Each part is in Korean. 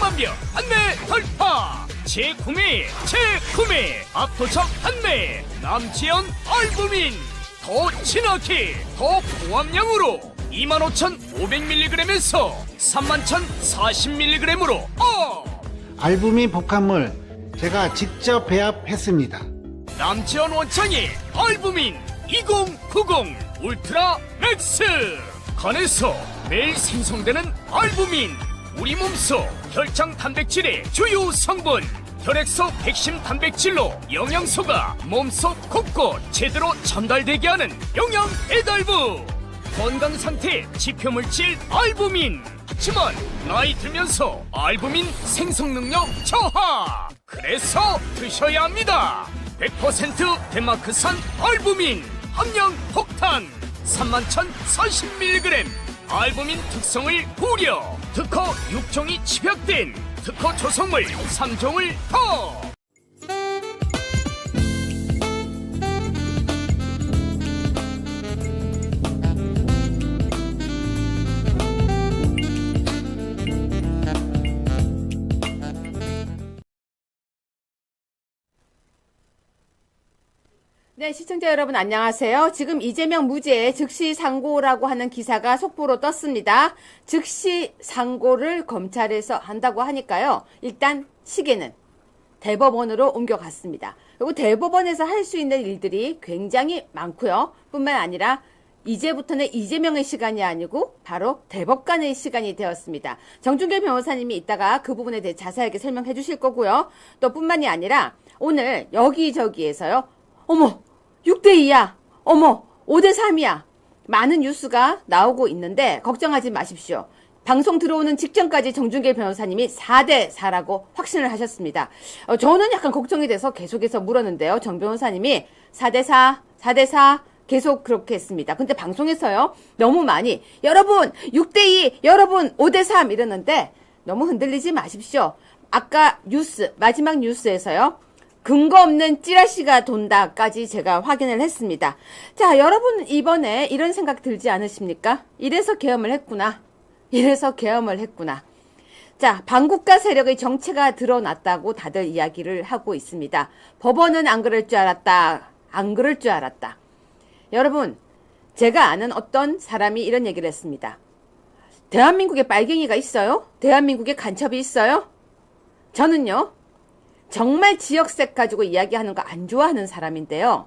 100만 명 판매 돌파. 재구매 압도적 판매. 남지연 알부민 더 진하게 더 고함량으로 25,500mg에서 31,040mg으로 알부민 복합물 제가 직접 배합했습니다. 남지연 원창의 알부민 2090 울트라 맥스. 간에서 매일 생성되는 알부민, 우리 몸속 혈장 단백질의 주요 성분. 혈액소 백신 단백질로 영양소가 몸속 곳곳 제대로 전달되게 하는 영양 배달부. 건강상태 지표물질 알부민. 하지만 나이 들면서 알부민 생성 능력 저하. 그래서 드셔야 합니다. 100% 덴마크산 알부민 함량 폭탄 31,040mg. 알부민 특성을 고려. 특허 6종이 집약된 특허 조성물 3종을 더. 네, 시청자 여러분 안녕하세요. 지금 이재명 무죄 즉시 상고라고 하는 기사가 속보로 떴습니다. 즉시 상고를 검찰에서 한다고 하니까요. 일단 시계는 대법원으로 옮겨갔습니다. 그리고 대법원에서 할 수 있는 일들이 굉장히 많고요. 뿐만 아니라 이제부터는 이재명의 시간이 아니고 바로 대법관의 시간이 되었습니다. 정준결 변호사님이 이따가 그 부분에 대해 자세하게 설명해 주실 거고요. 또 뿐만이 아니라 오늘 여기저기에서요. 어머 6대2야. 어머 5대3이야. 많은 뉴스가 나오고 있는데 걱정하지 마십시오. 방송 들어오는 직전까지 정준결 변호사님이 4대4라고 확신을 하셨습니다. 저는 약간 걱정이 돼서 계속해서 물었는데요. 정 변호사님이 4대4 계속 그렇게 했습니다. 근데 방송에서요. 너무 많이 여러분 6대2 여러분 5대3 이러는데 너무 흔들리지 마십시오. 아까 마지막 뉴스에서요. 근거 없는 찌라시가 돈다까지 제가 확인을 했습니다. 자, 여러분 이번에 이런 생각 들지 않으십니까? 이래서 계엄을 했구나. 자, 반국가 세력의 정체가 드러났다고 다들 이야기를 하고 있습니다. 법원은 안 그럴 줄 알았다. 여러분, 제가 아는 어떤 사람이 이런 얘기를 했습니다. 대한민국에 빨갱이가 있어요? 대한민국에 간첩이 있어요? 저는요. 정말 지역색 가지고 이야기하는 거 안 좋아하는 사람인데요.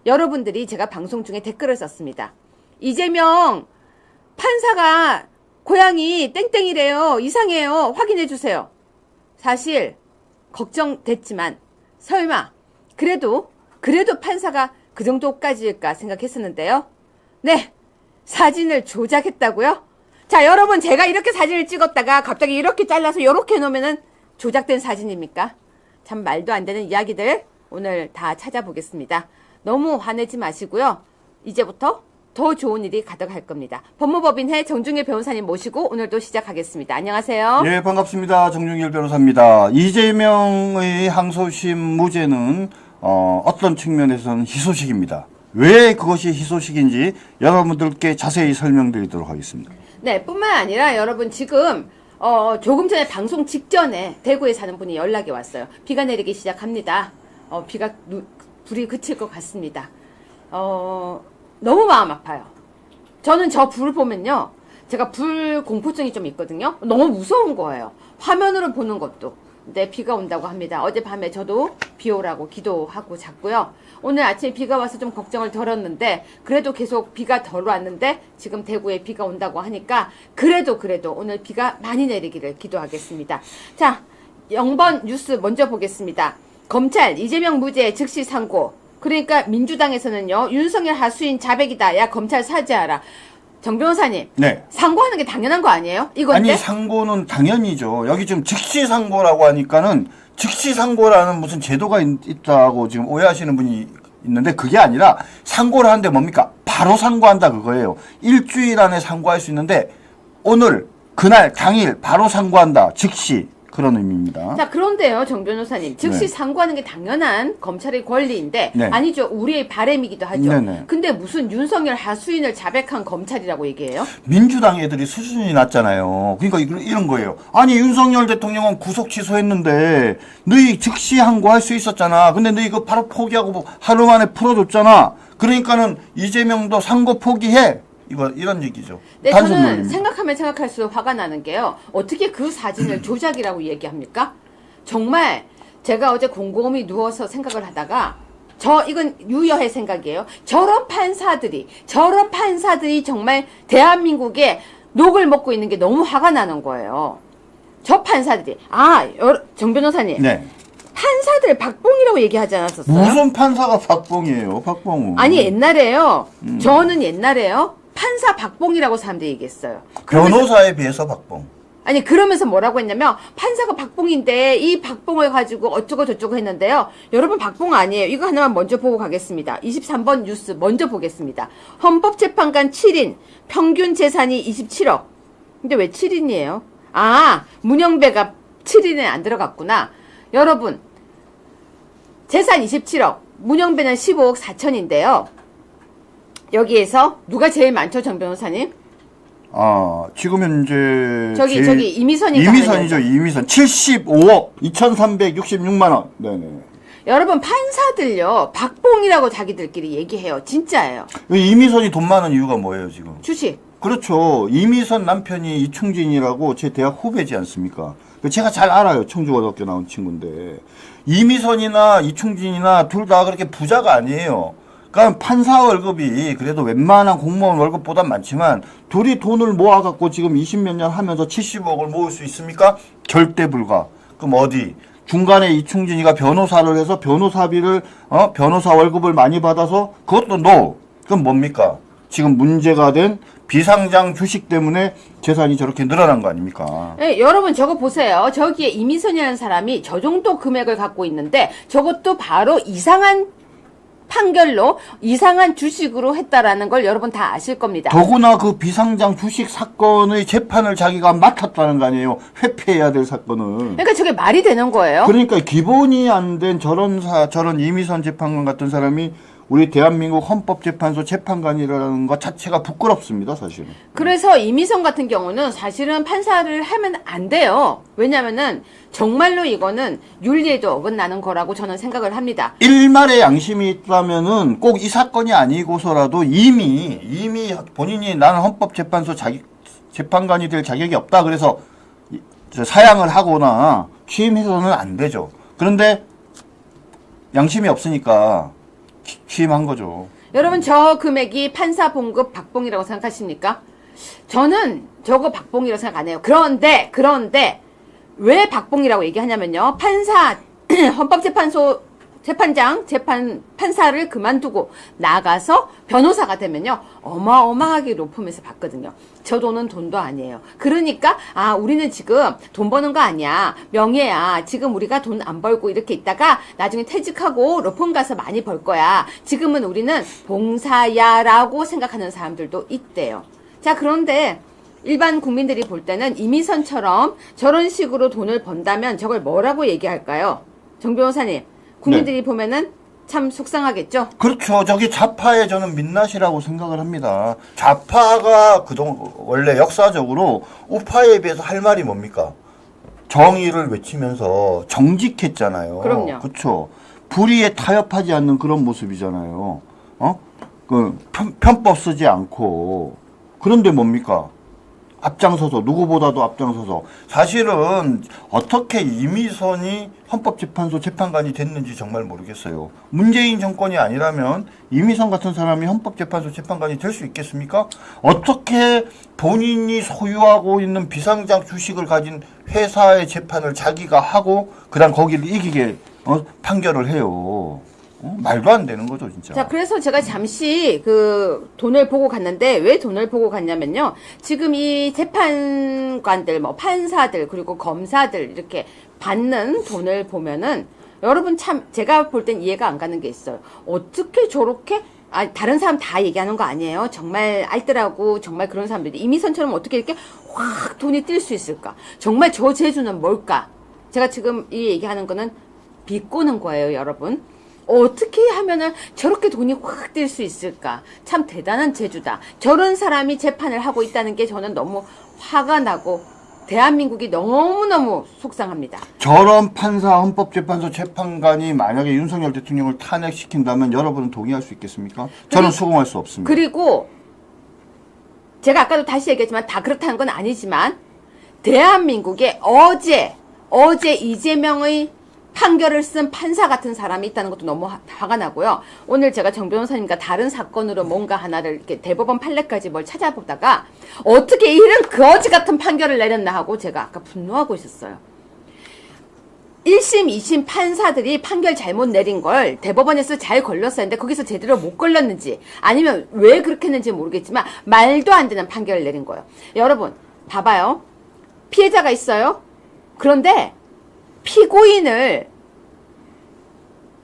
여러분들이 제가 방송 중에 댓글을 썼습니다. 이재명 판사가 고향이 땡땡이래요. 이상해요. 확인해 주세요. 사실 걱정됐지만 설마 그래도 판사가 그 정도까지일까 생각했었는데요. 네. 사진을 조작했다고요? 자, 여러분 제가 이렇게 사진을 찍었다가 갑자기 이렇게 잘라서 이렇게 놓으면은 조작된 사진입니까? 참 말도 안 되는 이야기들 오늘 다 찾아보겠습니다. 너무 화내지 마시고요. 이제부터 더 좋은 일이 가득할 겁니다. 법무법인회 정준결 변호사님 모시고 오늘도 시작하겠습니다. 안녕하세요. 네, 반갑습니다. 정준결 변호사입니다. 이재명의 항소심 무죄는 어떤 측면에서는 희소식입니다. 왜 그것이 희소식인지 여러분들께 자세히 설명드리도록 하겠습니다. 네, 뿐만 아니라 여러분 지금 조금 전에 방송 직전에 대구에 사는 분이 연락이 왔어요. 비가 내리기 시작합니다. 불이 그칠 것 같습니다. 너무 마음 아파요. 저는 저 불 보면요. 제가 불 공포증이 좀 있거든요. 너무 무서운 거예요. 화면으로 보는 것도. 근데 비가 온다고 합니다. 어젯밤에 저도 비 오라고 기도하고 잤고요. 오늘 아침에 비가 와서 좀 걱정을 덜었는데 그래도 계속 비가 덜 왔는데 지금 대구에 비가 온다고 하니까 그래도 오늘 비가 많이 내리기를 기도하겠습니다. 자, 0번 뉴스 먼저 보겠습니다. 검찰 이재명 무죄 즉시 상고. 그러니까 민주당에서는요. 윤석열 하수인 자백이다. 야 검찰 사죄하라. 정 변호사님. 네. 상고하는 게 당연한 거 아니에요? 이건데? 아니, 상고는 당연히죠. 여기 지금 즉시 상고라고 하니까는 즉시 상고라는 무슨 제도가 있다고 지금 오해하시는 분이 있는데 그게 아니라 상고를 하는데 뭡니까? 바로 상고한다 그거예요. 일주일 안에 상고할 수 있는데 오늘, 그날, 당일 바로 상고한다. 즉시. 그런 의미입니다. 자, 그런데요, 정 변호사님. 즉시 네. 상고하는 게 당연한 검찰의 권리인데, 네. 아니죠. 우리의 바람이기도 하죠. 네네. 근데 무슨 윤석열 하수인을 자백한 검찰이라고 얘기해요? 민주당 애들이 수준이 낮잖아요. 그러니까 이런 거예요. 아니 윤석열 대통령은 구속 취소했는데 너희 즉시 항고할 수 있었잖아. 근데 너희 이거 바로 포기하고 하루 만에 풀어줬잖아. 그러니까는 이재명도 상고 포기해. 이런 얘기죠. 네, 단순 저는 논리입니다. 생각하면 생각할수록 화가 나는 게요. 어떻게 그 사진을 조작이라고 얘기합니까? 정말 제가 어제 곰곰이 누워서 생각을 하다가 이건 유여의 생각이에요. 저런 판사들이 정말 대한민국에 녹을 먹고 있는 게 너무 화가 나는 거예요. 저 판사들이. 정 변호사님. 네. 판사들 박봉이라고 얘기하지 않았었어요? 무슨 판사가 박봉이에요, 박봉우. 아니, 옛날에요. 저는 옛날에요. 판사 박봉이라고 사람들이 얘기했어요. 변호사에 비해서 박봉. 아니, 그러면서 뭐라고 했냐면, 판사가 박봉인데, 이 박봉을 가지고 어쩌고 저쩌고 했는데요. 여러분, 박봉 아니에요. 이거 하나만 먼저 보고 가겠습니다. 23번 뉴스 먼저 보겠습니다. 헌법재판관 7인, 평균 재산이 27억. 근데 왜 7인이에요? 문영배가 7인에 안 들어갔구나. 여러분, 재산 27억, 문영배는 15억 4천인데요. 여기에서 누가 제일 많죠, 정 변호사님? 지금 현재 저기 이미선이 이미선이죠. 이미선 75억 2,366만 원. 네네. 여러분, 판사들요, 박봉이라고 자기들끼리 얘기해요. 진짜예요. 이미선이 돈 많은 이유가 뭐예요, 지금? 주식. 그렇죠. 이미선 남편이 이충진이라고 제 대학 후배지 않습니까? 제가 잘 알아요. 청주고등학교 나온 친구인데. 이미선이나 이충진이나 둘 다 그렇게 부자가 아니에요. 그러니까 판사 월급이 그래도 웬만한 공무원 월급보다 많지만 둘이 돈을 모아갖고 지금 20몇 년 하면서 70억을 모을 수 있습니까? 절대 불가. 그럼 어디? 중간에 이충진이가 변호사를 해서 변호사비를, 변호사 월급을 많이 받아서 그것도 no. 그럼 뭡니까? 지금 문제가 된 비상장 주식 때문에 재산이 저렇게 늘어난 거 아닙니까? 네, 여러분 저거 보세요. 저기에 이미선이라는 사람이 저 정도 금액을 갖고 있는데 저것도 바로 이상한 판결로 이상한 주식으로 했다라는 걸 여러분 다 아실 겁니다. 더구나 그 비상장 주식 사건의 재판을 자기가 맡았다는 거 아니에요. 회피해야 될 사건을. 그러니까 저게 말이 되는 거예요. 그러니까 기본이 안 된 저런 이미선 재판관 같은 사람이 우리 대한민국 헌법재판소 재판관이라는 것 자체가 부끄럽습니다, 사실은. 그래서 이미선 같은 경우는 사실은 판사를 하면 안 돼요. 왜냐면은 정말로 이거는 윤리에도 어긋나는 거라고 저는 생각을 합니다. 일말의 양심이 있다면은 꼭 이 사건이 아니고서라도 이미 본인이 나는 헌법재판소 재판관이 될 자격이 없다. 그래서 사양을 하거나 취임해서는 안 되죠. 그런데 양심이 없으니까 취임한 거죠. 여러분 저 금액이 판사 봉급 박봉이라고 생각하십니까? 저는 저거 박봉이라고 생각 안 해요. 그런데 왜 박봉이라고 얘기하냐면요. 판사 헌법재판소 판사를 그만두고 나가서 변호사가 되면요. 어마어마하게 로펌에서 받거든요. 저 돈은 돈도 아니에요. 그러니까 우리는 지금 돈 버는 거 아니야. 명예야. 지금 우리가 돈 안 벌고 이렇게 있다가 나중에 퇴직하고 로펌 가서 많이 벌 거야. 지금은 우리는 봉사야라고 생각하는 사람들도 있대요. 자, 그런데 일반 국민들이 볼 때는 이미선처럼 저런 식으로 돈을 번다면 저걸 뭐라고 얘기할까요? 정 변호사님, 국민들이 보면은 참 속상하겠죠? 그렇죠. 저기 좌파의 저는 민낯이라고 생각을 합니다. 좌파가 그동안 원래 역사적으로 우파에 비해서 할 말이 뭡니까? 정의를 외치면서 정직했잖아요. 그럼요. 그렇죠. 불의에 타협하지 않는 그런 모습이잖아요. 편법 쓰지 않고. 그런데 뭡니까? 앞장서서 누구보다도 앞장서서 사실은 어떻게 이미선이 헌법재판소 재판관이 됐는지 정말 모르겠어요. 문재인 정권이 아니라면 이미선 같은 사람이 헌법재판소 재판관이 될 수 있겠습니까? 어떻게 본인이 소유하고 있는 비상장 주식을 가진 회사의 재판을 자기가 하고 그다음 거기를 이기게 판결을 해요. 말도 안 되는 거죠, 진짜. 자, 그래서 제가 잠시 그 돈을 보고 갔는데 왜 돈을 보고 갔냐면요. 지금 이 재판관들, 판사들, 그리고 검사들 이렇게 받는 돈을 보면은 여러분 참 제가 볼 땐 이해가 안 가는 게 있어요. 어떻게 저렇게 다른 사람 다 얘기하는 거 아니에요. 정말 알뜰하고 정말 그런 사람들이 이미선처럼 어떻게 이렇게 확 돈이 뛸 수 있을까? 정말 저 재주는 뭘까? 제가 지금 이 얘기하는 거는 비꼬는 거예요, 여러분. 어떻게 하면은 저렇게 돈이 확 뛸 수 있을까? 참 대단한 재주다. 저런 사람이 재판을 하고 있다는 게 저는 너무 화가 나고 대한민국이 너무너무 속상합니다. 저런 판사, 헌법재판소 재판관이 만약에 윤석열 대통령을 탄핵시킨다면 여러분은 동의할 수 있겠습니까? 저는 수긍할 수 없습니다. 그리고 제가 아까도 다시 얘기했지만 다 그렇다는 건 아니지만 대한민국에 어제 이재명의 판결을 쓴 판사 같은 사람이 있다는 것도 너무 화가 나고요. 오늘 제가 정 변호사님과 다른 사건으로 뭔가 하나를 이렇게 대법원 판례까지 뭘 찾아보다가 어떻게 이런 거지 같은 판결을 내렸나 하고 제가 아까 분노하고 있었어요. 1심, 2심 판사들이 판결 잘못 내린 걸 대법원에서 잘 걸렸었는데 거기서 제대로 못 걸렸는지 아니면 왜 그렇게 했는지 모르겠지만 말도 안 되는 판결을 내린 거예요. 여러분 봐봐요. 피해자가 있어요. 그런데 피고인을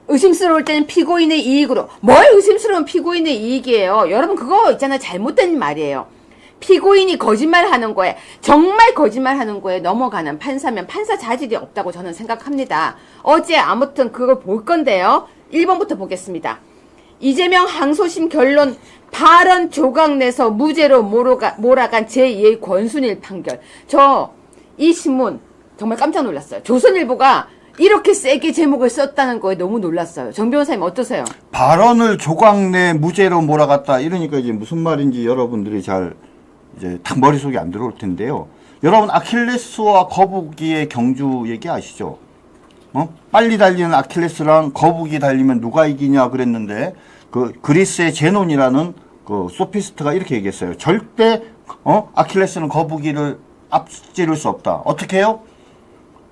의심스러울 때는 피고인의 이익으로 뭘 의심스러운 피고인의 이익이에요. 여러분 그거 있잖아요. 잘못된 말이에요. 피고인이 거짓말하는 거에 정말 거짓말하는 거에 넘어가는 판사면 판사 자질이 없다고 저는 생각합니다. 어제 아무튼 그걸 볼 건데요. 1번부터 보겠습니다. 이재명 항소심 결론 발언 조각 내서 무죄로 몰아간 제2의 권순일 판결. 저 이 신문 정말 깜짝 놀랐어요. 조선일보가 이렇게 세게 제목을 썼다는 거에 너무 놀랐어요. 정 변호사님 어떠세요? 발언을 조각내 무죄로 몰아갔다 이러니까 이제 무슨 말인지 여러분들이 잘 이제 딱 머릿속에 안 들어올 텐데요. 여러분 아킬레스와 거북이의 경주 얘기 아시죠? 빨리 달리는 아킬레스랑 거북이 달리면 누가 이기냐 그랬는데 그 그리스의 제논이라는 그 소피스트가 이렇게 얘기했어요. 절대 아킬레스는 거북이를 앞지를 수 없다. 어떻게 해요?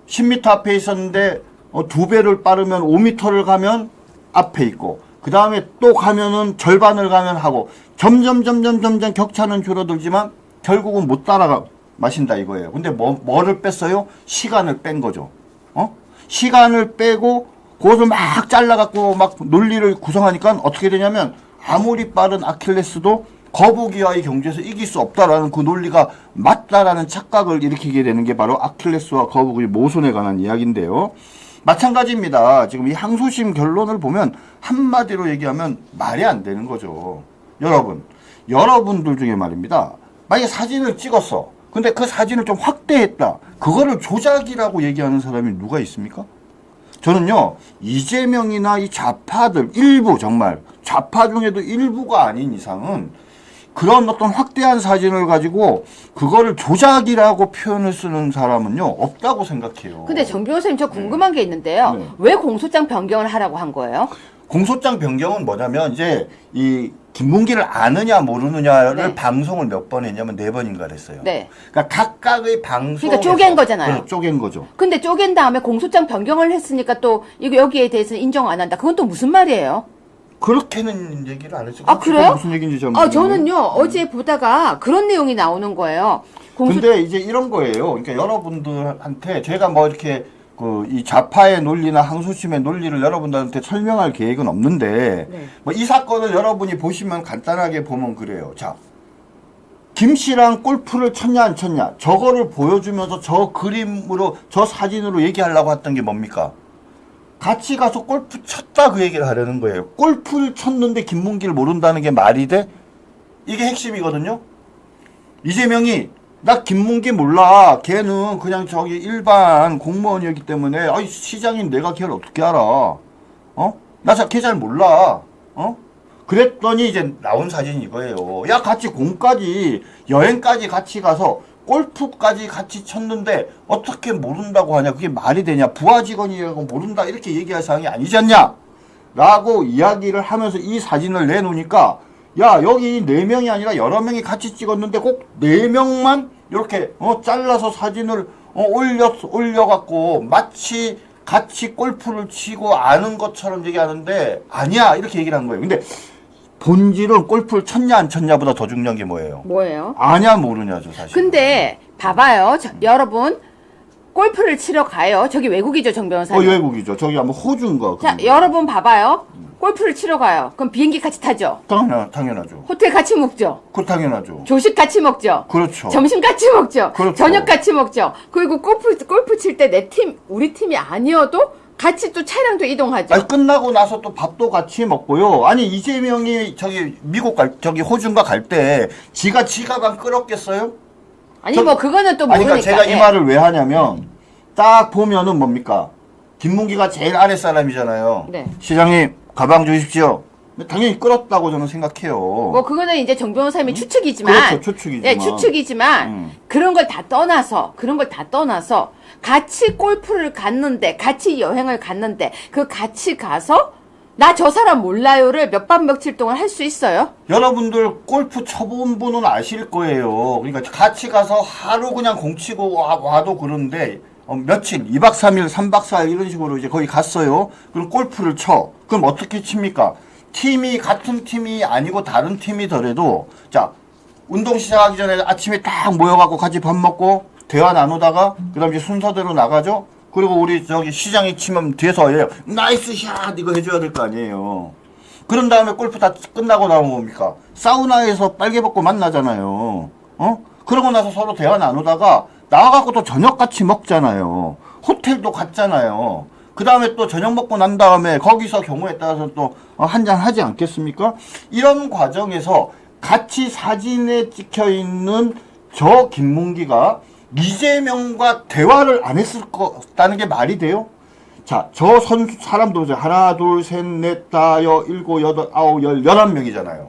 10m 앞에 있었는데 2배를 빠르면 5m를 가면 앞에 있고 그 다음에 또 가면은 절반을 가면 하고 점점 격차는 줄어들지만 결국은 못 따라가 마신다 이거예요. 근데 뭐를 뺐어요? 시간을 뺀 거죠. 시간을 빼고 그것을 막 잘라갖고 막 논리를 구성하니까 어떻게 되냐면 아무리 빠른 아킬레스도 거북이와의 경주에서 이길 수 없다라는 그 논리가 맞다라는 착각을 일으키게 되는 게 바로 아킬레스와 거북이 모순에 관한 이야기인데요. 마찬가지입니다. 지금 이 항소심 결론을 보면 한마디로 얘기하면 말이 안 되는 거죠. 여러분들 중에 말입니다. 만약에 사진을 찍었어. 근데 그 사진을 좀 확대했다. 그거를 조작이라고 얘기하는 사람이 누가 있습니까? 저는요, 이재명이나 이 좌파들, 일부 정말, 좌파 중에도 일부가 아닌 이상은 그런 어떤 확대한 사진을 가지고 그거를 조작이라고 표현을 쓰는 사람은요, 없다고 생각해요. 근데 정 변호사님 저 궁금한 게 있는데요. 네. 왜 공소장 변경을 하라고 한 거예요? 공소장 변경은 뭐냐면 이제 이 김문기를 아느냐 모르느냐를 네. 방송을 몇 번 했냐면 4번인가 했어요. 네. 그러니까 각각의 방송 그러니까 쪼갠 거잖아요. 쪼갠 거죠. 근데 쪼갠 다음에 공소장 변경을 했으니까 또 여기에 대해서는 인정 안 한다. 그건 또 무슨 말이에요? 그렇게는 얘기를 안 했어요. 아, 그래요? 무슨 얘기인지 잘 모르겠네요. 저는요, 어제 보다가 그런 내용이 나오는 거예요. 근데 이제 이런 거예요. 그러니까 여러분들한테 제가 뭐 이렇게 이 좌파의 논리나 항소심의 논리를 여러분들한테 설명할 계획은 없는데, 네. 뭐 이 사건을 여러분이 보시면 간단하게 보면 그래요. 자, 김 씨랑 골프를 쳤냐 안 쳤냐, 저거를 보여주면서 저 그림으로, 저 사진으로 얘기하려고 했던 게 뭡니까? 같이 가서 골프 쳤다 그 얘기를 하려는 거예요. 골프를 쳤는데 김문기를 모른다는 게 말이 돼? 이게 핵심이거든요. 이재명이 나 김문기 몰라. 걔는 그냥 저기 일반 공무원이었기 때문에 아이 시장인 내가 걔를 어떻게 알아? 나 걔 잘 몰라. 그랬더니 이제 나온 사진이 이거예요. 야 같이 공까지 여행까지 같이 가서 골프까지 같이 쳤는데 어떻게 모른다고 하냐. 그게 말이 되냐. 부하 직원이라고 모른다 이렇게 얘기할 사항이 아니지 않냐 라고 이야기를 하면서 이 사진을 내놓으니까 야 여기 4명이 아니라 여러 명이 같이 찍었는데 꼭 4명만 이렇게 잘라서 사진을 올려갖고 마치 같이 골프를 치고 아는 것처럼 얘기하는데 아니야 이렇게 얘기를 한 거예요. 근데 본질은 골프를 쳤냐 안 쳤냐보다 더 중요한 게 뭐예요? 뭐예요? 아냐 모르냐죠 사실. 근데 봐봐요. 여러분 골프를 치러 가요. 저기 외국이죠, 정 변호사님. 외국이죠. 저기 아마 호주인가. 자, 여러분 봐봐요. 골프를 치러 가요. 그럼 비행기 같이 타죠. 당연하죠. 호텔 같이 묵죠. 그 당연하죠. 조식 같이 먹죠. 그렇죠. 점심 같이 먹죠. 그렇죠. 저녁 같이 먹죠. 그리고 골프 칠 때 내 팀, 우리 팀이 아니어도 같이 또 차량도 이동하죠. 아니, 끝나고 나서 또 밥도 같이 먹고요. 아니, 이재명이 저기 미국 저기 호주인가 갈 때 지가 지가방 끌었겠어요? 아니 뭐 그거는 또 아니, 모르니까. 그러니까 제가 이 예. 말을 왜 하냐면 딱 보면은 뭡니까? 김문기가 제일 아랫 사람이잖아요. 네. 시장님 가방 주십시오. 당연히 끌었다고 저는 생각해요. 뭐 그거는 이제 정 변호사님이 추측이지만, 그렇죠, 추측이지만. 네, 추측이지만 그런 걸 다 떠나서 같이 골프를 갔는데, 같이 여행을 갔는데, 그 같이 가서 나 저 사람 몰라요를 몇 밤 며칠 동안 할 수 있어요? 여러분들 골프 쳐본 분은 아실 거예요. 그러니까 같이 가서 하루 그냥 공치고 와도 그런데 며칠, 2박 3일, 3박 4일 이런 식으로 이제 거기 갔어요. 그럼 골프를 쳐. 그럼 어떻게 칩니까? 팀이 같은 팀이 아니고 다른 팀이더라도 자, 운동 시작하기 전에 아침에 딱 모여갖고 같이 밥 먹고 대화 나누다가 그다음 이제 순서대로 나가죠. 그리고 우리 저기 시장이 치면 뒤에서 얘 나이스 샷 이거 해줘야 될 거 아니에요. 그런 다음에 골프 다 끝나고 나오면 뭡니까? 사우나에서 빨개 벗고 만나잖아요. 그러고 나서 서로 대화 나누다가 나와갖고 또 저녁 같이 먹잖아요. 호텔도 갔잖아요. 그 다음에 또 저녁 먹고 난 다음에 거기서 경우에 따라서 또 한잔 하지 않겠습니까? 이런 과정에서 같이 사진에 찍혀 있는 저 김문기가 이재명과 대화를 안 했을 거다는 게 말이 돼요? 자, 저 선수 사람도 보세요. 하나, 둘, 셋, 넷, 다, 일곱, 여덟, 아홉, 11명이잖아요.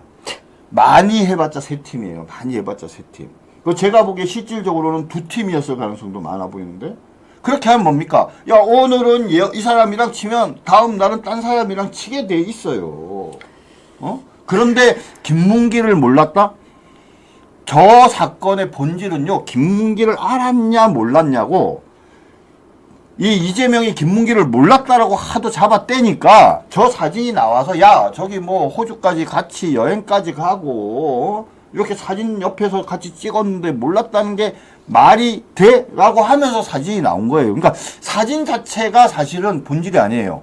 많이 해봤자 세 팀이에요. 많이 해봤자 세 팀. 그 제가 보기에 실질적으로는 두 팀이었을 가능성도 많아 보이는데 그렇게 하면 뭡니까? 야, 오늘은 이 사람이랑 치면 다음 날은 딴 사람이랑 치게 돼 있어요. 그런데 김문기를 몰랐다? 저 사건의 본질은요, 김문기를 알았냐 몰랐냐고 이 이재명이 김문기를 몰랐다라고 하도 잡아떼니까 저 사진이 나와서 야, 저기 뭐 호주까지 같이 여행까지 가고 이렇게 사진 옆에서 같이 찍었는데 몰랐다는 게 말이 돼? 라고 하면서 사진이 나온 거예요. 그러니까 사진 자체가 사실은 본질이 아니에요.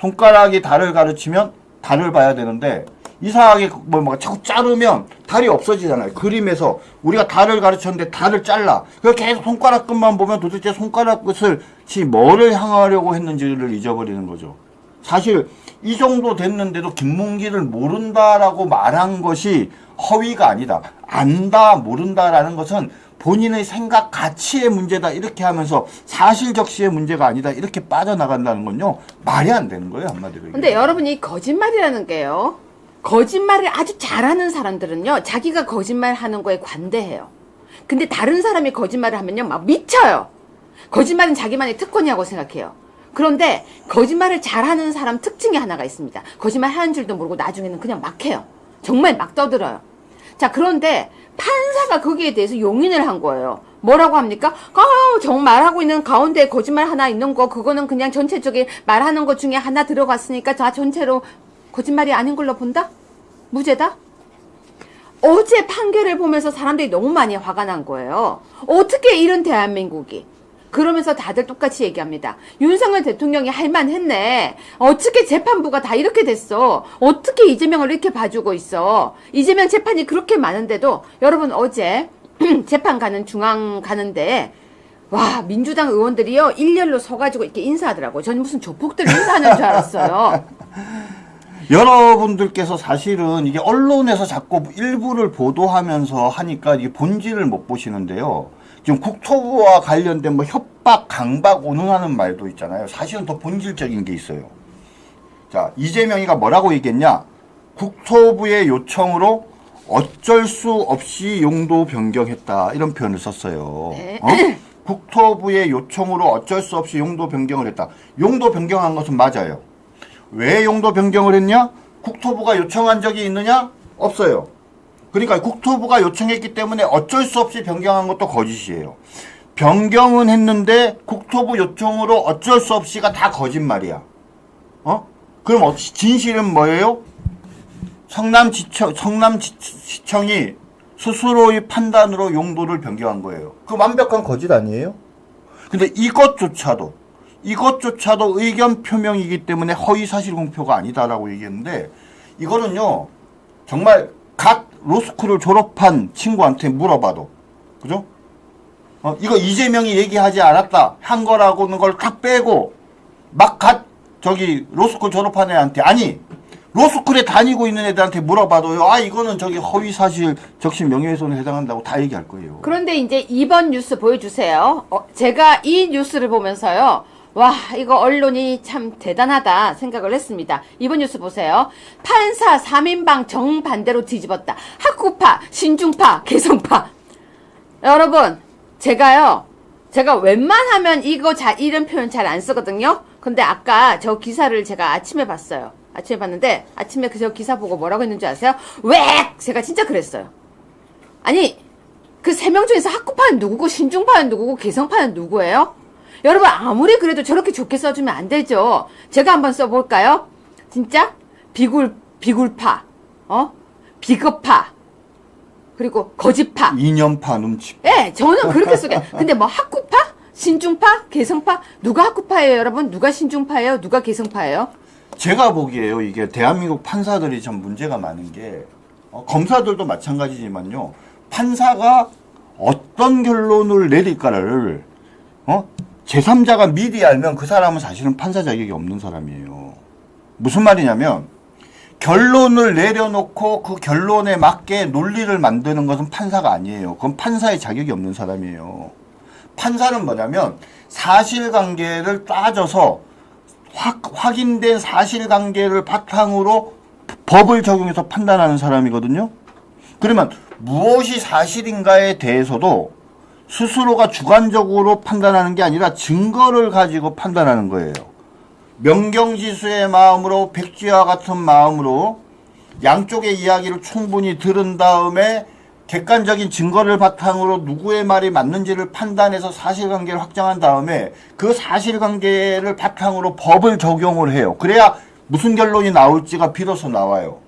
손가락이 달을 가르치면 달을 봐야 되는데 이상하게 뭐 자꾸 자르면 달이 없어지잖아요. 그림에서 우리가 달을 가르쳤는데 달을 잘라. 그렇게 계속 손가락 끝만 보면 도대체 손가락 끝을 뭐를 향하려고 했는지를 잊어버리는 거죠. 사실 이 정도 됐는데도 김문기를 모른다라고 말한 것이 허위가 아니다. 안다, 모른다라는 것은 본인의 생각 가치의 문제다 이렇게 하면서 사실적시의 문제가 아니다 이렇게 빠져나간다는 건요 말이 안 되는 거예요 한마디로. 근데 여러분 이 거짓말이라는 게요, 거짓말을 아주 잘하는 사람들은요 자기가 거짓말하는 거에 관대해요. 근데 다른 사람이 거짓말을 하면요 막 미쳐요. 거짓말은 자기만의 특권이라고 생각해요. 그런데 거짓말을 잘하는 사람 특징이 하나가 있습니다. 거짓말 하는 줄도 모르고 나중에는 그냥 막 해요. 정말 막 떠들어요. 자, 그런데 판사가 거기에 대해서 용인을 한 거예요. 뭐라고 합니까? 정말 하고 있는 가운데 거짓말 하나 있는 거, 그거는 그냥 전체적인 말하는 것 중에 하나 들어갔으니까 다 전체로 거짓말이 아닌 걸로 본다? 무죄다? 어제 판결을 보면서 사람들이 너무 많이 화가 난 거예요. 어떻게 이런 대한민국이. 그러면서 다들 똑같이 얘기합니다. 윤석열 대통령이 할만했네. 어떻게 재판부가 다 이렇게 됐어. 어떻게 이재명을 이렇게 봐주고 있어. 이재명 재판이 그렇게 많은데도 여러분 어제 재판 가는 중앙 가는데 와, 민주당 의원들이요 일렬로 서가지고 이렇게 인사하더라고요. 저는 무슨 조폭들 인사하는 줄 알았어요. 여러분들께서 사실은 이게 언론에서 자꾸 일부를 보도하면서 하니까 이게 본질을 못 보시는데요. 지금 국토부와 관련된 뭐 협박, 강박, 운운하는 말도 있잖아요. 사실은 더 본질적인 게 있어요. 자, 이재명이가 뭐라고 얘기했냐? 국토부의 요청으로 어쩔 수 없이 용도 변경했다. 이런 표현을 썼어요. 네. 국토부의 요청으로 어쩔 수 없이 용도 변경을 했다. 용도 변경한 것은 맞아요. 왜 용도 변경을 했냐? 국토부가 요청한 적이 있느냐? 없어요. 그러니까 국토부가 요청했기 때문에 어쩔 수 없이 변경한 것도 거짓이에요. 변경은 했는데 국토부 요청으로 어쩔 수 없이가 다 거짓말이야. 그럼 진실은 뭐예요? 성남시청이 스스로의 판단으로 용도를 변경한 거예요. 그 완벽한 거짓 아니에요? 근데 이것조차도 이것조차도 의견 표명이기 때문에 허위사실 공표가 아니다라고 얘기했는데 이거는요 정말 갓 로스쿨을 졸업한 친구한테 물어봐도 그죠? 이거 이재명이 얘기하지 않았다 한 거라고는 걸 다 빼고 막 갓 저기 로스쿨 졸업한 애한테 아니 로스쿨에 다니고 있는 애들한테 물어봐도요 아 이거는 저기 허위사실 적시 명예훼손에 해당한다고 다 얘기할 거예요. 그런데 이제 이번 뉴스 보여주세요. 제가 이 뉴스를 보면서요. 와 이거 언론이 참 대단하다 생각을 했습니다. 이번 뉴스 보세요. 판사 3인방 정반대로 뒤집었다. 학구파, 신중파, 개성파. 여러분 제가 웬만하면 이런 표현 잘 안 쓰거든요. 근데 아까 저 기사를 제가 아침에 봤어요. 아침에 봤는데 아침에 저 기사 보고 뭐라고 했는지 아세요? 왜? 제가 진짜 그랬어요. 아니 그 3명 중에서 학구파는 누구고 신중파는 누구고 개성파는 누구예요? 여러분 아무리 그래도 저렇게 좋게 써주면 안 되죠. 제가 한번 써볼까요? 진짜 비굴파, 비겁파, 그리고 거짓파, 이념파, 눈치. 예, 저는 그렇게 쓰게. 근데 뭐 학구파, 신중파, 개성파 누가 학구파예요, 여러분? 누가 신중파예요? 누가 개성파예요? 제가 보기에요 이게 대한민국 판사들이 참 문제가 많은 게 검사들도 마찬가지지만요 판사가 어떤 결론을 내릴까를 제3자가 미리 알면 그 사람은 사실은 판사 자격이 없는 사람이에요. 무슨 말이냐면 결론을 내려놓고 그 결론에 맞게 논리를 만드는 것은 판사가 아니에요. 그건 판사의 자격이 없는 사람이에요. 판사는 뭐냐면 사실관계를 따져서 확인된 사실관계를 바탕으로 법을 적용해서 판단하는 사람이거든요. 그러면 무엇이 사실인가에 대해서도 스스로가 주관적으로 판단하는 게 아니라 증거를 가지고 판단하는 거예요. 명경지수의 마음으로 백지와 같은 마음으로 양쪽의 이야기를 충분히 들은 다음에 객관적인 증거를 바탕으로 누구의 말이 맞는지를 판단해서 사실관계를 확정한 다음에 그 사실관계를 바탕으로 법을 적용을 해요. 그래야 무슨 결론이 나올지가 비로소 나와요.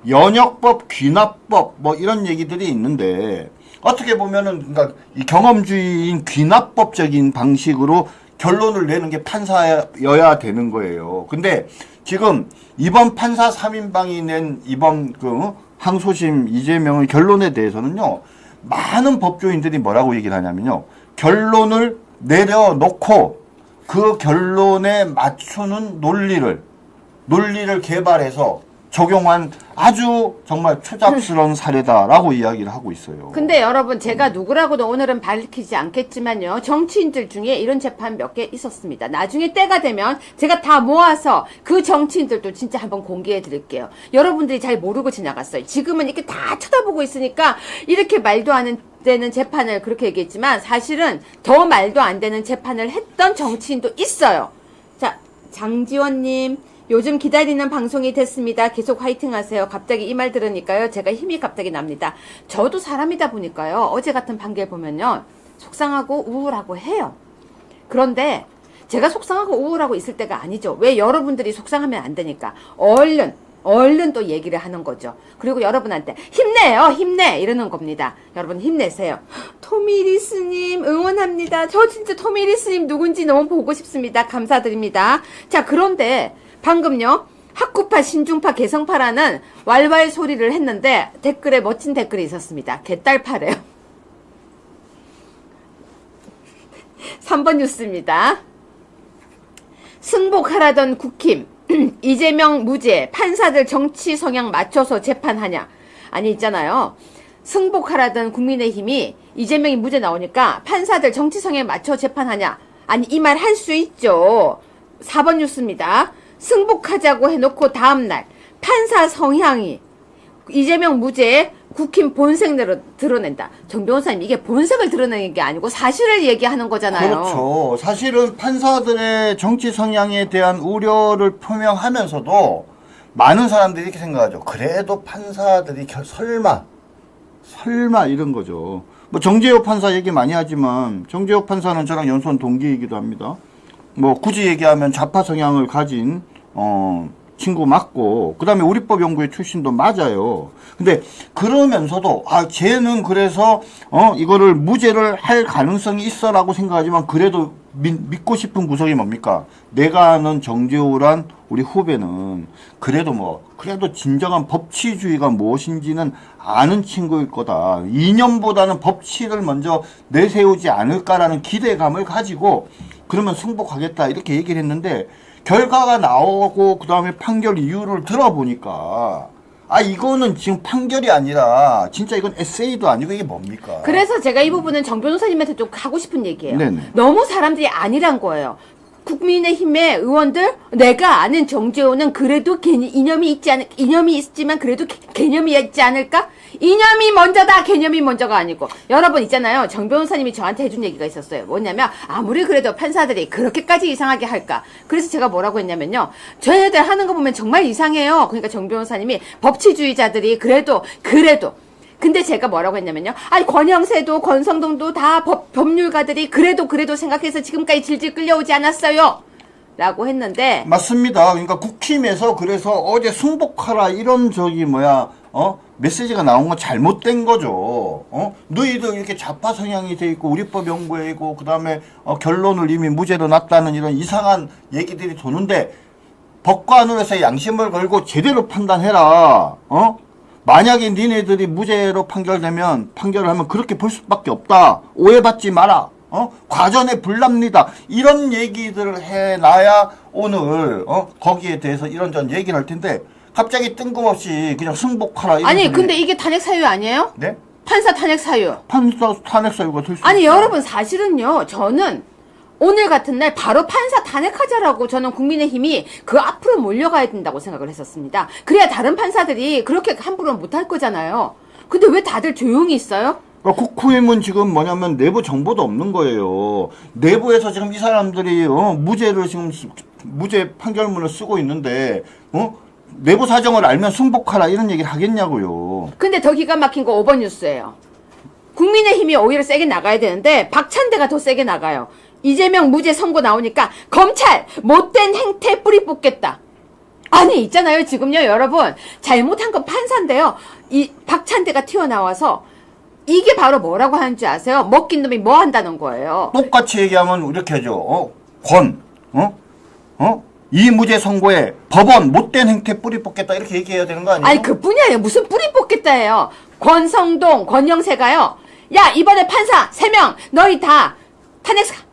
연역법, 귀납법 뭐 이런 얘기들이 있는데 어떻게 보면은 그러니까 이 경험주의인 귀납법적인 방식으로 결론을 내는 게 판사여야 되는 거예요. 근데 지금 이번 판사 3인방이 낸 이번 그 항소심 이재명의 결론에 대해서는요. 많은 법조인들이 뭐라고 얘기를 하냐면요. 결론을 내려놓고 그 결론에 맞추는 논리를 개발해서 적용한 아주 정말 초잡스러운 사례다라고 이야기를 하고 있어요. 근데 여러분 제가 누구라고도 오늘은 밝히지 않겠지만요. 정치인들 중에 이런 재판 몇 개 있었습니다. 나중에 때가 되면 제가 다 모아서 그 정치인들도 진짜 한번 공개해 드릴게요. 여러분들이 잘 모르고 지나갔어요. 지금은 이렇게 다 쳐다보고 있으니까 이렇게 말도 안 되는 재판을 그렇게 얘기했지만 사실은 더 말도 안 되는 재판을 했던 정치인도 있어요. 자, 장지원님 요즘 기다리는 방송이 됐습니다. 계속 화이팅 하세요. 갑자기 이 말 들으니까요. 제가 힘이 갑자기 납니다. 저도 사람이다 보니까요. 어제 같은 판결 보면요. 속상하고 우울하고 해요. 그런데 제가 속상하고 우울하고 있을 때가 아니죠. 왜 여러분들이 속상하면 안 되니까. 얼른 또 얘기를 하는 거죠. 그리고 여러분한테 힘내요. 힘내. 이러는 겁니다. 여러분 힘내세요. 토미리스님 응원합니다. 저 진짜 토미리스님 누군지 너무 보고 싶습니다. 감사드립니다. 자, 그런데 방금요. 학구파, 신중파, 개성파라는 왈왈 소리를 했는데 댓글에 멋진 댓글이 있었습니다. 개딸파래요. 3번 뉴스입니다. 승복하라던 국힘 이재명 무죄 판사들 정치 성향 맞춰서 재판하냐. 아니 있잖아요. 승복하라던 국민의힘이 이재명이 무죄 나오니까 판사들 정치 성향에 맞춰 재판하냐. 아니 이 말 할 수 있죠. 4번 뉴스입니다. 승복하자고 해놓고 다음날 판사 성향이 이재명 무죄 국힘 본색으로 드러낸다. 정 변호사님 이게 본색을 드러내는 게 아니고 사실을 얘기하는 거잖아요. 그렇죠. 사실은 판사들의 정치 성향에 대한 우려를 표명하면서도 많은 사람들이 이렇게 생각하죠. 그래도 판사들이 설마 이런 거죠. 뭐 정재호 판사 얘기 많이 하지만 정재호 판사는 저랑 연수원 동기이기도 합니다. 뭐 굳이 얘기하면 좌파 성향을 가진 친구 맞고 그다음에 우리법연구회 출신도 맞아요. 근데 그러면서도 쟤는 그래서 이거를 무죄를 할 가능성이 있어라고 생각하지만 그래도 믿고 싶은 구석이 뭡니까? 내가 아는 정재호란 우리 후배는 그래도 진정한 법치주의가 무엇인지는 아는 친구일 거다. 이념보다는 법치를 먼저 내세우지 않을까라는 기대감을 가지고 그러면 승복하겠다 이렇게 얘기를 했는데 결과가 나오고 그 다음에 판결 이유를 들어보니까 이거는 지금 판결이 아니라 진짜 이건 에세이도 아니고 이게 뭡니까? 그래서 제가 이 부분은 정 변호사님한테 좀 하고 싶은 얘기예요. 네네. 너무 사람들이 아니란 거예요. 국민의힘의 의원들 내가 아는 정재호는 그래도 이념이 있지만 그래도 개념이 있지 않을까? 이념이 먼저다 개념이 먼저가 아니고 여러분 있잖아요. 정 변호사님이 저한테 해준 얘기가 있었어요. 뭐냐면 아무리 그래도 판사들이 그렇게까지 이상하게 할까? 그래서 제가 뭐라고 했냐면요. 저희들 하는 거 보면 정말 이상해요. 그러니까 정 변호사님이 법치주의자들이 그래도 근데 제가 뭐라고 했냐면요. 권영세도 권성동도 다 법률가들이 그래도 생각해서 지금까지 질질 끌려오지 않았어요. 라고 했는데. 맞습니다. 그러니까 국힘에서 그래서 어제 승복하라 이런 메시지가 나온 건 잘못된 거죠. 너희들 이렇게 좌파 성향이 돼 있고 우리법 연구회고 그다음에 결론을 이미 무죄로 났다는 이런 이상한 얘기들이 도는데 법과 하늘에서 양심을 걸고 제대로 판단해라. 만약에 니네들이 무죄로 판결을 하면 그렇게 볼 수밖에 없다. 오해받지 마라. 과전에 불납니다. 이런 얘기들을 해놔야 오늘 거기에 대해서 이런저런 얘기를 할 텐데 갑자기 뜬금없이 그냥 승복하라. 아니 근데 이게 탄핵 사유 아니에요? 네? 판사 탄핵 사유. 판사 탄핵 사유가 될 수 아니 있어요. 여러분 사실은요. 저는 오늘 같은 날 바로 판사 탄핵하자라고 저는 국민의힘이 그 앞으로 몰려가야 된다고 생각을 했었습니다. 그래야 다른 판사들이 그렇게 함부로 못할 거잖아요. 근데 왜 다들 조용히 있어요? 그러니까 국힘은 지금 뭐냐면 내부 정보도 없는 거예요. 내부에서 지금 이 사람들이 무죄를 지금 무죄 판결문을 쓰고 있는데 내부 사정을 알면 승복하라 이런 얘기를 하겠냐고요. 근데 더 기가 막힌 거 5번 뉴스예요. 국민의힘이 오히려 세게 나가야 되는데 박찬대가 더 세게 나가요. 이재명 무죄 선고 나오니까 검찰 못된 행태 뿌리 뽑겠다. 아니 있잖아요. 지금요 여러분 잘못한 건 판사인데요. 이 박찬대가 튀어나와서 이게 바로 뭐라고 하는지 아세요? 먹긴 놈이 뭐 한다는 거예요. 똑같이 얘기하면 이렇게 하죠. 이 무죄 선고에 법원 못된 행태 뿌리 뽑겠다 이렇게 얘기해야 되는 거 아니에요? 아니 그뿐이 아니에요. 무슨 뿌리 뽑겠다예요. 권성동, 권영세가요. 야 이번에 판사 3명 너희 다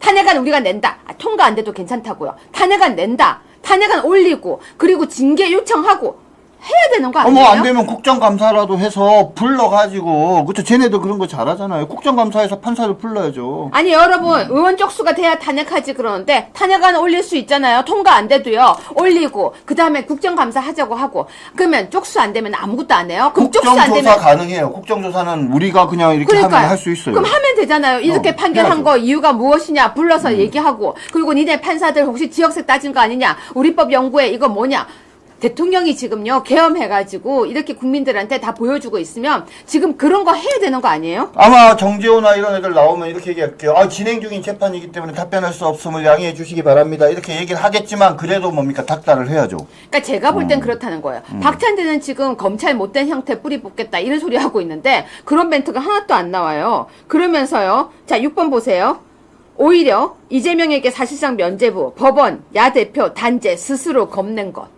탄핵안 우리가 낸다. 통과 안 돼도 괜찮다고요. 탄핵안 낸다. 탄핵안 올리고 그리고 징계 요청하고 해야 되는 거 아니에요? 안 되면 국정감사라도 해서 불러가지고 그쵸 쟤네도 그런 거 잘하잖아요. 국정감사에서 판사를 불러야죠. 아니 여러분 의원 쪽수가 돼야 탄핵하지 그러는데 탄핵안 올릴 수 있잖아요. 통과 안 돼도요. 올리고 그 다음에 국정감사 하자고 하고 그러면 쪽수 안 되면 아무것도 안 해요? 그럼 쪽수 안 국정조사 되면 가능해요. 국정조사는 우리가 그냥 이렇게 하면 할 수 있어요. 그럼 하면 되잖아요. 이렇게 판결한 해야죠. 거 이유가 무엇이냐 불러서 얘기하고 그리고 니네 판사들 혹시 지역색 따진 거 아니냐 우리법 연구에 이거 뭐냐 대통령이 지금요 계엄해가지고 이렇게 국민들한테 다 보여주고 있으면 지금 그런 거 해야 되는 거 아니에요? 아마 정재호나 이런 애들 나오면 이렇게 얘기할게요. 진행 중인 재판이기 때문에 답변할 수 없음을 양해해 주시기 바랍니다. 이렇게 얘기를 하겠지만 그래도 뭡니까 닥달을 해야죠. 그러니까 제가 볼 땐 그렇다는 거예요. 박찬대는 지금 검찰 못된 형태 뿌리 뽑겠다 이런 소리 하고 있는데 그런 멘트가 하나도 안 나와요. 그러면서요. 자 6번 보세요. 오히려 이재명에게 사실상 면죄부, 법원, 야 대표, 단죄 스스로 겁낸 것.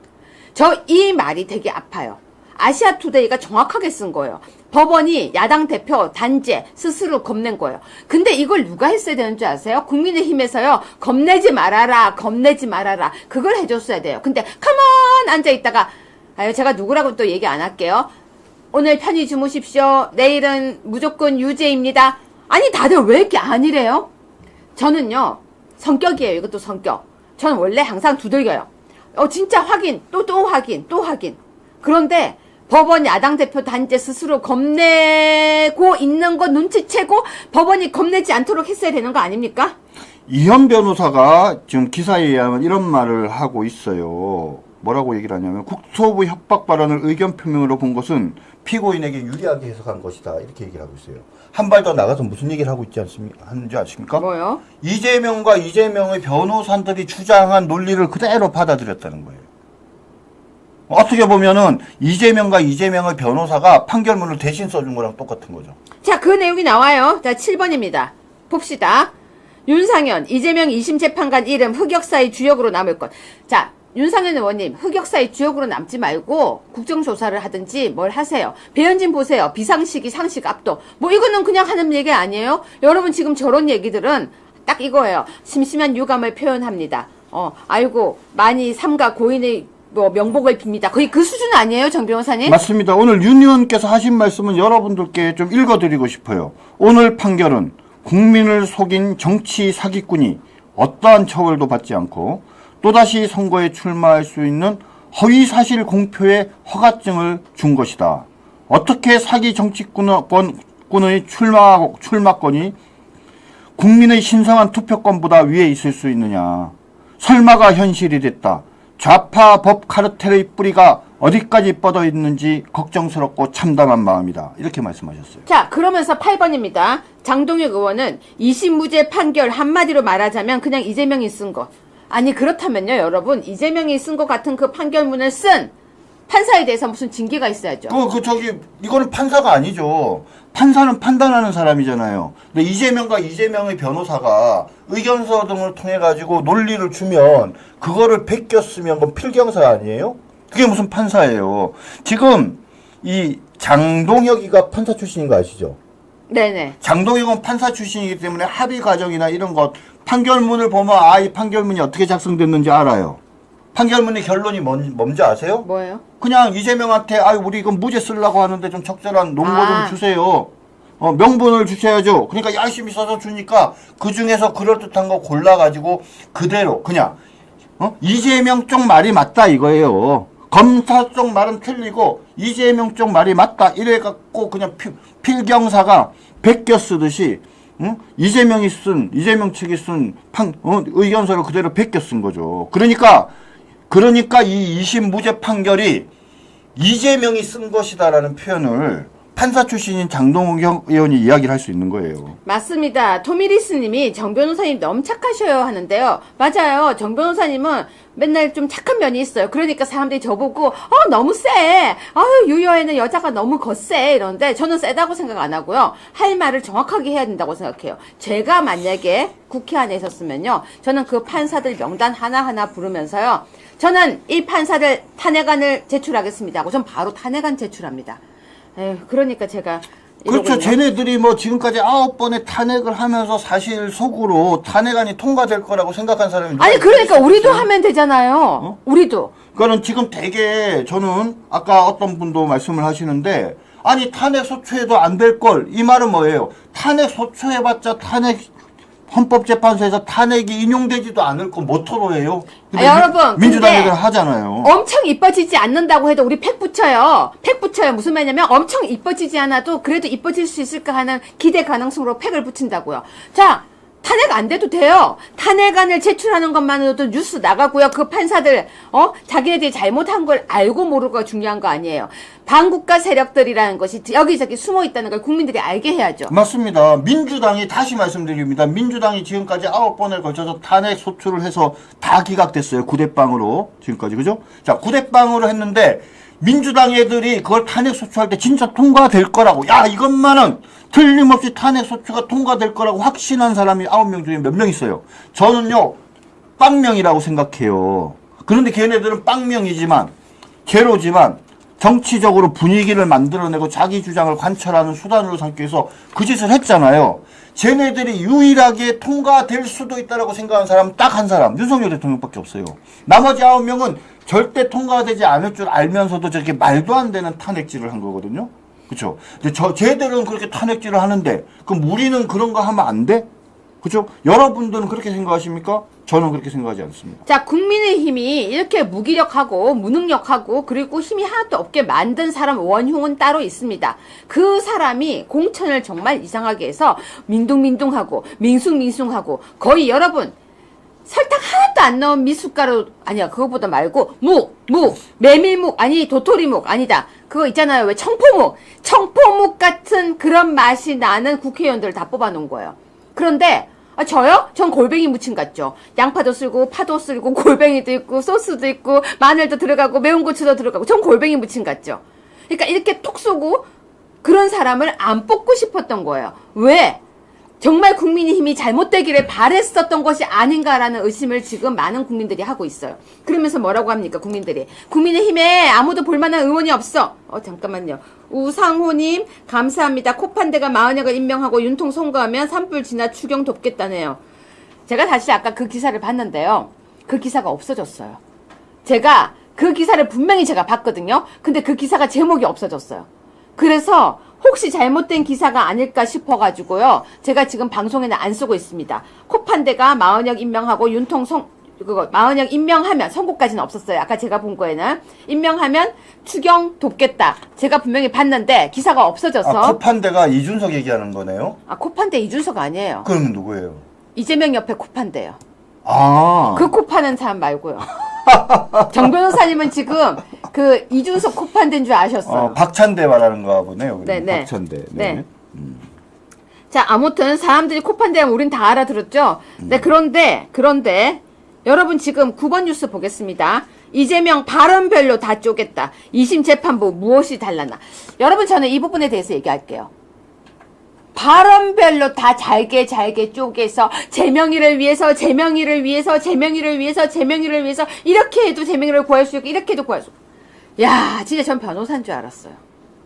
저 이 말이 되게 아파요. 아시아투데이가 정확하게 쓴 거예요. 법원이 야당 대표 단죄 스스로 겁낸 거예요. 근데 이걸 누가 했어야 되는 줄 아세요? 국민의힘에서요. 겁내지 말아라. 그걸 해줬어야 돼요. 근데 가만 앉아있다가 제가 누구라고 또 얘기 안 할게요. 오늘 편히 주무십시오. 내일은 무조건 유죄입니다. 아니 다들 왜 이렇게 아니래요? 저는요. 성격이에요. 이것도 성격. 저는 원래 항상 두들겨요. 진짜 확인, 또 확인. 그런데 법원 야당 대표 단죄 스스로 겁내고 있는 거 눈치채고 법원이 겁내지 않도록 했어야 되는 거 아닙니까? 이현 변호사가 지금 기사에 의하면 이런 말을 하고 있어요. 뭐라고 얘기를 하냐면 국토부 협박 발언을 의견 표명으로 본 것은 피고인에게 유리하게 해석한 것이다. 이렇게 얘기를 하고 있어요. 한 발 더 나가서 무슨 얘기를 하고 있지 않습니까? 하는지 아십니까? 뭐요? 이재명과 이재명의 변호사들이 주장한 논리를 그대로 받아들였다는 거예요. 어떻게 보면은 이재명과 이재명의 변호사가 판결문을 대신 써준 거랑 똑같은 거죠. 자, 그 내용이 나와요. 자, 7번입니다. 봅시다. 윤상현, 이재명 2심 재판관 이름 흑역사의 주역으로 남을 것. 자, 윤상현 의원님, 흑역사의 주역으로 남지 말고 국정조사를 하든지 뭘 하세요. 배현진 보세요. 비상시기, 상식 압도. 뭐 이거는 그냥 하는 얘기 아니에요? 여러분 지금 저런 얘기들은 딱 이거예요. 심심한 유감을 표현합니다. 아이고, 많이 삼가 고인의 뭐 명복을 빕니다. 거의 그 수준 아니에요, 정 변호사님? 맞습니다. 오늘 윤 의원께서 하신 말씀은 여러분들께 좀 읽어드리고 싶어요. 오늘 판결은 국민을 속인 정치 사기꾼이 어떠한 처벌도 받지 않고 또다시 선거에 출마할 수 있는 허위사실 공표의 허가증을 준 것이다. 어떻게 사기 정치꾼의 출마권이 국민의 신성한 투표권보다 위에 있을 수 있느냐. 설마가 현실이 됐다. 좌파 법 카르텔의 뿌리가 어디까지 뻗어 있는지 걱정스럽고 참담한 마음이다. 이렇게 말씀하셨어요. 자, 그러면서 8번입니다. 장동혁 의원은 2심 무죄 판결 한마디로 말하자면 그냥 이재명이 쓴 것. 아니 그렇다면요 여러분, 이재명이 쓴 것 같은 그 판결문을 쓴 판사에 대해서 무슨 징계가 있어야죠. 이거는 판사가 아니죠. 판사는 판단하는 사람이잖아요. 근데 이재명의 변호사가 의견서 등을 통해가지고 논리를 주면 그거를 베꼈으면 그건 필경사 아니에요? 그게 무슨 판사예요. 지금 이 장동혁이가 판사 출신인 거 아시죠? 네네. 장동혁은 판사 출신이기 때문에 합의 과정이나 이런 것, 판결문을 보면 이 판결문이 어떻게 작성됐는지 알아요. 판결문의 결론이 뭔지 아세요? 뭐예요? 그냥 이재명한테 우리 이건 무죄 쓰려고 하는데 좀 적절한 논거 좀 주세요. 명분을 주셔야죠. 그러니까 열심히 써서 주니까 그 중에서 그럴듯한 거 골라가지고 그대로 그냥 이재명 쪽 말이 맞다 이거예요. 검사 쪽 말은 틀리고 이재명 쪽 말이 맞다 이래갖고 그냥 필경사가 베껴 쓰듯이 이재명 측이 쓴 의견서를 그대로 베껴 쓴 거죠. 그러니까 이 2심 무죄 판결이 이재명이 쓴 것이다라는 표현을 판사 출신인 장동혁 의원이 이야기를 할 수 있는 거예요. 맞습니다. 토미리스님이 정 변호사님 너무 착하셔요 하는데요. 맞아요. 정 변호사님은 맨날 좀 착한 면이 있어요. 그러니까 사람들이 저보고 너무 세. 유여에는 여자가 너무 거세 이러는데 저는 세다고 생각 안 하고요. 할 말을 정확하게 해야 된다고 생각해요. 제가 만약에 국회 안에 있었으면요. 저는 그 판사들 명단 하나하나 부르면서요. 저는 이 판사들 탄핵안을 제출하겠습니다 하고 전 바로 탄핵안 제출합니다. 그러니까 제가 그렇죠. 쟤네들이 지금까지 9번의 탄핵을 하면서 사실 속으로 탄핵안이 통과될 거라고 생각한 사람이 아니 그러니까 우리도 하면 되잖아요. 우리도. 그러니까 지금 되게 저는 아까 어떤 분도 말씀을 하시는데 아니 탄핵 소추해도 안 될 걸 이 말은 뭐예요? 탄핵 소추해봤자 헌법재판소에서 탄핵이 인용되지도 않을 거 뭐 토로해요? 여러분 민주당 얘기를 하잖아요. 엄청 이뻐지지 않는다고 해도 우리 팩 붙여요. 무슨 말이냐면 엄청 이뻐지지 않아도 그래도 이뻐질 수 있을까 하는 기대 가능성으로 팩을 붙인다고요. 자, 탄핵 안 돼도 돼요. 탄핵안을 제출하는 것만으로도 뉴스 나가고요. 그 판사들 자기네들이 잘못한 걸 알고 모르고가 중요한 거 아니에요. 반국가 세력들이라는 것이 여기저기 숨어 있다는 걸 국민들이 알게 해야죠. 맞습니다. 민주당이 다시 말씀드립니다. 민주당이 지금까지 9번에 걸쳐서 탄핵 소추를 해서 다 기각됐어요. 9대빵으로 지금까지 그죠? 자, 9대빵으로 했는데 민주당 애들이 그걸 탄핵 소추할 때 진짜 통과될 거라고 이것만은 틀림없이 탄핵 소추가 통과될 거라고 확신한 사람이 9명 중에 몇 명 있어요. 저는요 빵명이라고 생각해요. 그런데 걔네들은 빵명이지만 제로지만 정치적으로 분위기를 만들어내고 자기 주장을 관철하는 수단으로 삼기 위해서 그 짓을 했잖아요. 쟤네들이 유일하게 통과될 수도 있다고 생각하는 사람은 딱 한 사람, 윤석열 대통령밖에 없어요. 나머지 9명은 절대 통과되지 않을 줄 알면서도 저렇게 말도 안 되는 탄핵질을 한 거거든요. 그렇죠? 근데 쟤들은 그렇게 탄핵질을 하는데 그럼 우리는 그런 거 하면 안 돼? 그렇죠? 여러분들은 그렇게 생각하십니까? 저는 그렇게 생각하지 않습니다. 자, 국민의힘이 이렇게 무기력하고 무능력하고 그리고 힘이 하나도 없게 만든 사람 원흉은 따로 있습니다. 그 사람이 공천을 정말 이상하게 해서 민둥민둥하고 밍숭밍숭하고 거의 여러분 설탕 하나도 안 넣은 미숫가루 아니야 그거보다 말고 메밀묵 아니 도토리묵 아니다 그거 있잖아요 왜 청포묵 같은 그런 맛이 나는 국회의원들을 다 뽑아놓은 거예요. 그런데 저요? 전 골뱅이 무침 같죠. 양파도 쓸고 파도 쓸고 골뱅이도 있고 소스도 있고 마늘도 들어가고 매운 고추도 들어가고 전 골뱅이 무침 같죠. 그러니까 이렇게 톡 쏘고 그런 사람을 안 뽑고 싶었던 거예요. 왜? 정말 국민의힘이 잘못되기를 바랬었던 것이 아닌가라는 의심을 지금 많은 국민들이 하고 있어요. 그러면서 뭐라고 합니까, 국민들이? 국민의힘에 아무도 볼만한 의원이 없어. 잠깐만요. 우상호님, 감사합니다. 코판대가 마은혁을 임명하고 윤통 선거하면 산불 진화 추경 돕겠다네요. 제가 다시 아까 그 기사를 봤는데요. 그 기사가 없어졌어요. 제가 그 기사를 분명히 제가 봤거든요. 근데 그 기사가 제목이 없어졌어요. 그래서 혹시 잘못된 기사가 아닐까 싶어가지고요. 제가 지금 방송에는 안 쓰고 있습니다. 코판대가 마은혁 임명하고 마은혁 임명하면, 선거까지는 없었어요. 아까 제가 본 거에는. 임명하면 추경 돕겠다. 제가 분명히 봤는데 기사가 없어져서. 코판대가 이준석 얘기하는 거네요? 코판대 이준석 아니에요. 그러면 누구예요? 이재명 옆에 코판대요. 아. 그 코파는 사람 말고요. 정 변호사님은 지금 그 이준석 코판대인 줄 아셨어요. 박찬대 말하는가 보네요. 네네. 박찬대. 네. 자, 아무튼 사람들이 코판대하면 우린 다 알아들었죠. 네, 그런데 여러분 지금 9번 뉴스 보겠습니다. 이재명 발언별로 다 쪼갰다. 2심 재판부 무엇이 달랐나. 여러분 저는 이 부분에 대해서 얘기할게요. 발언별로 다 잘게 쪼개서 재명이를 위해서 이렇게 해도 재명이를 구할 수 있고 이렇게 해도 구할 수 있고. 야, 진짜 전 변호사인 줄 알았어요.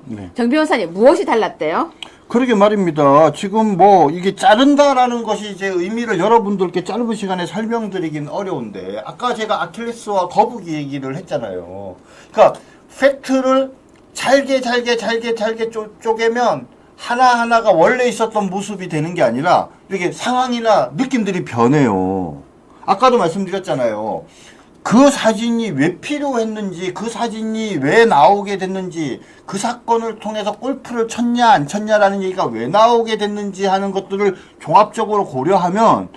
네. 정 변호사님 무엇이 달랐대요? 그러게 말입니다. 지금 뭐 이게 자른다라는 것이 이제 의미를 여러분들께 짧은 시간에 설명드리긴 어려운데, 아까 제가 아킬레스와 거북이 얘기를 했잖아요. 그러니까 팩트를 잘게 쪼개면 하나하나가 원래 있었던 모습이 되는 게 아니라 이렇게 상황이나 느낌들이 변해요. 아까도 말씀드렸잖아요. 그 사진이 왜 필요했는지, 그 사진이 왜 나오게 됐는지, 그 사건을 통해서 골프를 쳤냐 안 쳤냐라는 얘기가 왜 나오게 됐는지 하는 것들을 종합적으로 고려하면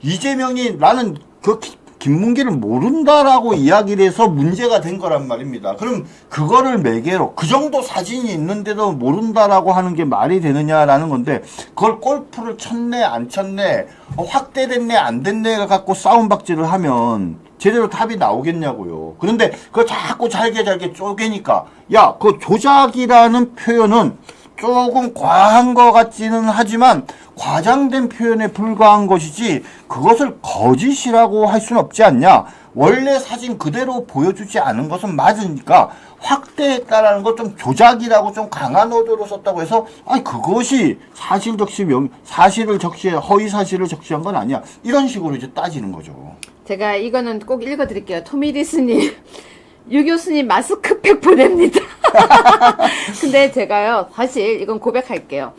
이재명이 나는 그 김문기를 모른다라고 이야기를 해서 문제가 된 거란 말입니다. 그럼 그거를 매개로 그 정도 사진이 있는데도 모른다라고 하는 게 말이 되느냐라는 건데, 그걸 골프를 쳤네 안 쳤네, 확대됐네 안 됐네를 갖고 싸움박질을 하면 제대로 답이 나오겠냐고요. 그런데 그거 자꾸 잘게 쪼개니까, 야, 그 조작이라는 표현은 조금 과한 것 같지는 하지만 과장된 표현에 불과한 것이지 그것을 거짓이라고 할 수는 없지 않냐. 원래 사진 그대로 보여주지 않은 것은 맞으니까 확대했다라는 것, 좀 조작이라고 좀 강한 어조로 썼다고 해서 그것이 사실을 적시해 허위 사실을 적시한 건 아니야. 이런 식으로 이제 따지는 거죠. 제가 이거는 꼭 읽어드릴게요. 토미리스님, 유 교수님 마스크팩 보냅니다. 근데 제가요, 사실 이건 고백할게요.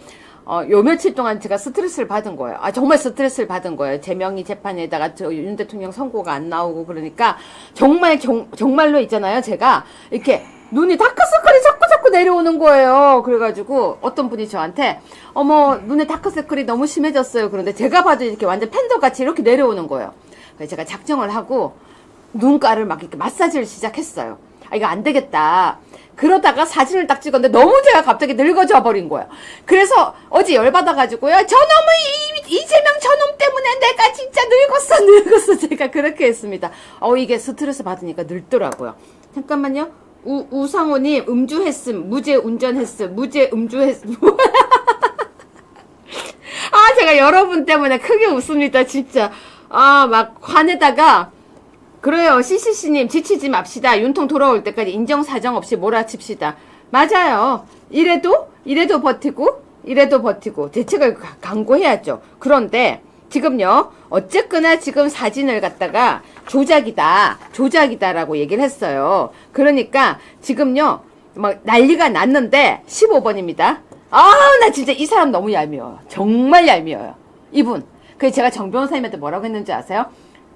요 며칠 동안 제가 스트레스를 받은 거예요. 정말 스트레스를 받은 거예요. 재명이 재판에다가 윤 대통령 선고가 안 나오고 그러니까 정말로 있잖아요. 제가 이렇게 눈이 다크서클이 자꾸 내려오는 거예요. 그래가지고 어떤 분이 저한테 눈에 다크서클이 너무 심해졌어요. 그런데 제가 봐도 이렇게 완전 팬더같이 이렇게 내려오는 거예요. 그래서 제가 작정을 하고 눈가를 막 이렇게 마사지를 시작했어요. 이거 안 되겠다. 그러다가 사진을 딱 찍었는데 너무 제가 갑자기 늙어져 버린 거예요. 그래서 어제 열받아가지고요. 이재명 저놈 때문에 내가 진짜 늙었어. 제가 그렇게 했습니다. 이게 스트레스 받으니까 늙더라고요. 잠깐만요. 우상호님, 음주했음, 무죄 운전했음, 무죄 음주했음. 제가 여러분 때문에 크게 웃습니다, 진짜. 막 화내다가, 그래요. CCC님, 지치지 맙시다. 윤통 돌아올 때까지 인정사정 없이 몰아칩시다. 맞아요. 이래도 버티고, 대책을 강구해야죠. 그런데, 지금요, 어쨌거나 지금 사진을 갖다가 조작이다라고 얘기를 했어요. 그러니까, 지금요, 막 난리가 났는데, 15번입니다. 나 진짜 이 사람 너무 얄미워요. 정말 얄미워요. 이분. 그래서 제가 정 변호사님한테 뭐라고 했는지 아세요?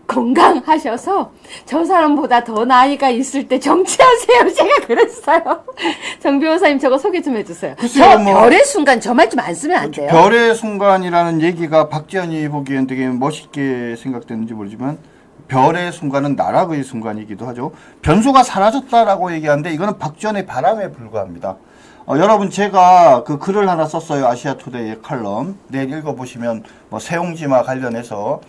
건강하셔서 저 사람보다 더 나이가 있을 때 정치하세요. 제가 그랬어요. 정 변호사님 저거 소개 좀 해주세요. 저 별의 순간 저 말 좀 안 쓰면 안 돼요. 별의 순간이라는 얘기가 박지현이 보기엔 되게 멋있게 생각되는지 모르지만, 별의 순간은 나락의 순간이기도 하죠. 변수가 사라졌다라고 얘기하는데 이거는 박지현의 바람에 불과합니다. 여러분, 제가 그 글을 하나 썼어요. 아시아투데이의 칼럼. 내일 읽어보시면 세옹지마 관련해서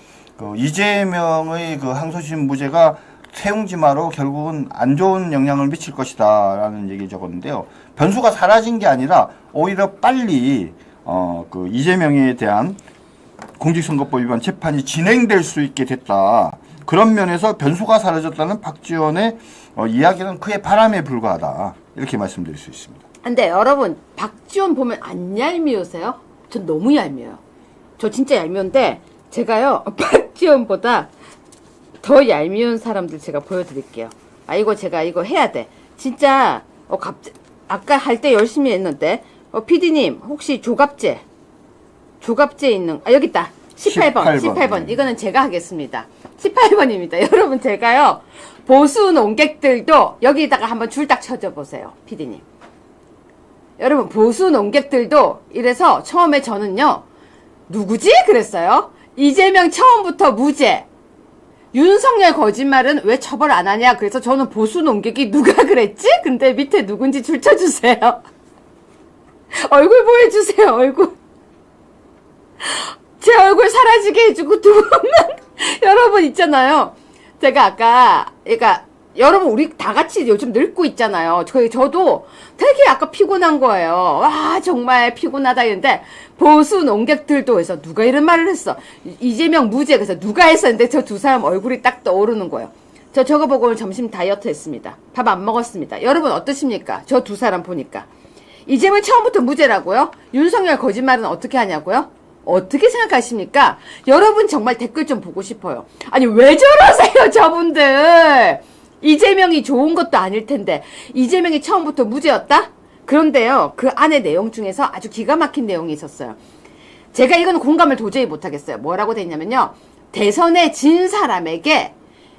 이재명의 그 항소심 무죄가 세옹지마로 결국은 안 좋은 영향을 미칠 것이다 라는 얘기 적었는데요. 변수가 사라진 게 아니라 오히려 빨리 그 이재명에 대한 공직선거법 위반 재판이 진행될 수 있게 됐다. 그런 면에서 변수가 사라졌다는 박지원의 이야기는 그의 바람에 불과하다. 이렇게 말씀드릴 수 있습니다. 근데 여러분 박지원 보면 안 얄미우세요? 전 너무 얄미워요. 저 진짜 얄미운데 제가요 박지원보다 더 얄미운 사람들 제가 보여드릴게요. 아 이거 제가 이거 해야 돼. 진짜 아까 할 때 열심히 했는데 PD님 혹시 조갑제 있는 여기 있다. 18번. 이거는 제가 하겠습니다. 18번입니다. 여러분 제가요 보수 농객들도 여기다가 한번 줄 딱 쳐줘 보세요. PD님. 여러분 보수 농객들도 이래서 처음에 저는요 누구지? 그랬어요. 이재명 처음부터 무죄. 윤석열 거짓말은 왜 처벌 안 하냐? 그래서 저는 보수 농객이 누가 그랬지? 근데 밑에 누군지 줄 쳐주세요. 얼굴 보여주세요. 얼굴. 제 얼굴 사라지게 해주고 두 분만 여러분 있잖아요. 제가 아까 그러니까 여러분 우리 다 같이 요즘 늙고 있잖아요. 저도 되게 아까 피곤한 거예요. 와 정말 피곤하다 이랬는데 보수 농객들도 해서 누가 이런 말을 했어. 이재명 무죄 그래서 누가 했었는데 저 두 사람 얼굴이 딱 떠오르는 거예요. 저거 보고 오늘 점심 다이어트 했습니다. 밥 안 먹었습니다. 여러분 어떠십니까? 저 두 사람 보니까. 이재명 처음부터 무죄라고요? 윤석열 거짓말은 어떻게 하냐고요? 어떻게 생각하십니까? 여러분 정말 댓글 좀 보고 싶어요. 아니 왜 저러세요 저분들. 이재명이 좋은 것도 아닐 텐데 이재명이 처음부터 무죄였다? 그런데요 그 안에 내용 중에서 아주 기가 막힌 내용이 있었어요. 제가 이건 공감을 도저히 못하겠어요. 뭐라고 돼 있냐면요 대선에 진 사람에게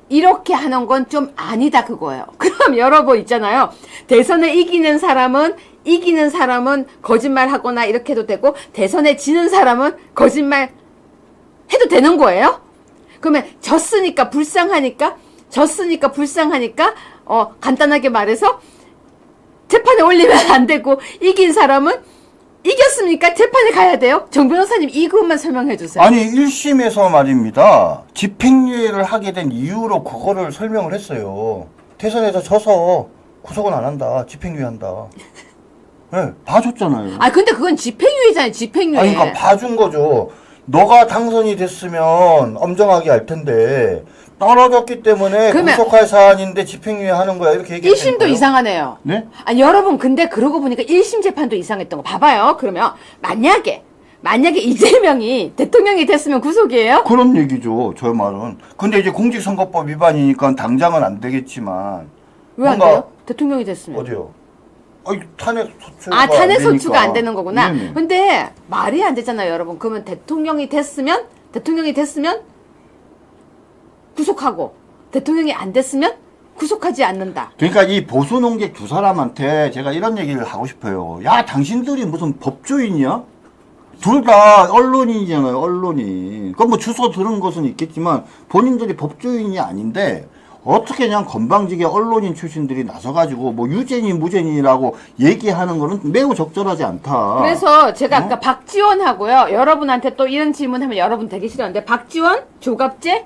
이렇게 하는 건 좀 아니다 그거예요. 그럼 여러분 있잖아요 대선에 이기는 사람은 거짓말 하거나 이렇게 해도 되고 대선에 지는 사람은 거짓말 해도 되는 거예요? 그러면 졌으니까 불쌍하니까 간단하게 말해서 재판에 올리면 안 되고 이긴 사람은 이겼습니까? 재판에 가야 돼요? 정 변호사님 이것만 설명해 주세요. 아니 1심에서 말입니다. 집행유예를 하게 된 이유로 그거를 설명을 했어요. 대선에서 져서 구속은 안 한다. 집행유예한다. 네, 봐줬잖아요. 아 근데 그건 집행유예잖아요. 집행유예. 아니 그러니까 봐준 거죠. 너가 당선이 됐으면 엄정하게 할 텐데 떨어졌기 때문에 구속할 사안인데 집행유예 하는 거야 이렇게 얘기했어요. 1심도 이상하네요. 네? 아니 여러분 근데 그러고 보니까 1심 재판도 이상했던 거 봐봐요. 그러면 만약에 이재명이 대통령이 됐으면 구속이에요? 그런 얘기죠. 저 말은. 근데 이제 공직선거법 위반이니까 당장은 안 되겠지만 왜 안 돼요? 대통령이 됐으면. 어디요? 탄핵 소추가 탄핵 소추가 안 되는 거구나. 네네. 근데 말이 안 되잖아요, 여러분. 그러면 대통령이 됐으면 구속하고 대통령이 안 됐으면 구속하지 않는다. 그러니까 이 보수 농객 두 사람한테 제가 이런 얘기를 하고 싶어요. 야, 당신들이 무슨 법조인이야? 둘 다 언론인이잖아요, 언론인. 그럼 뭐 주소 들은 것은 있겠지만 본인들이 법조인이 아닌데 어떻게 그냥 건방지게 언론인 출신들이 나서가지고 뭐 유죄니 무죄니라고 얘기하는 거는 매우 적절하지 않다. 그래서 제가 아까 박지원하고요. 여러분한테 또 이런 질문하면 여러분 되게 싫어하는데 박지원, 조갑재,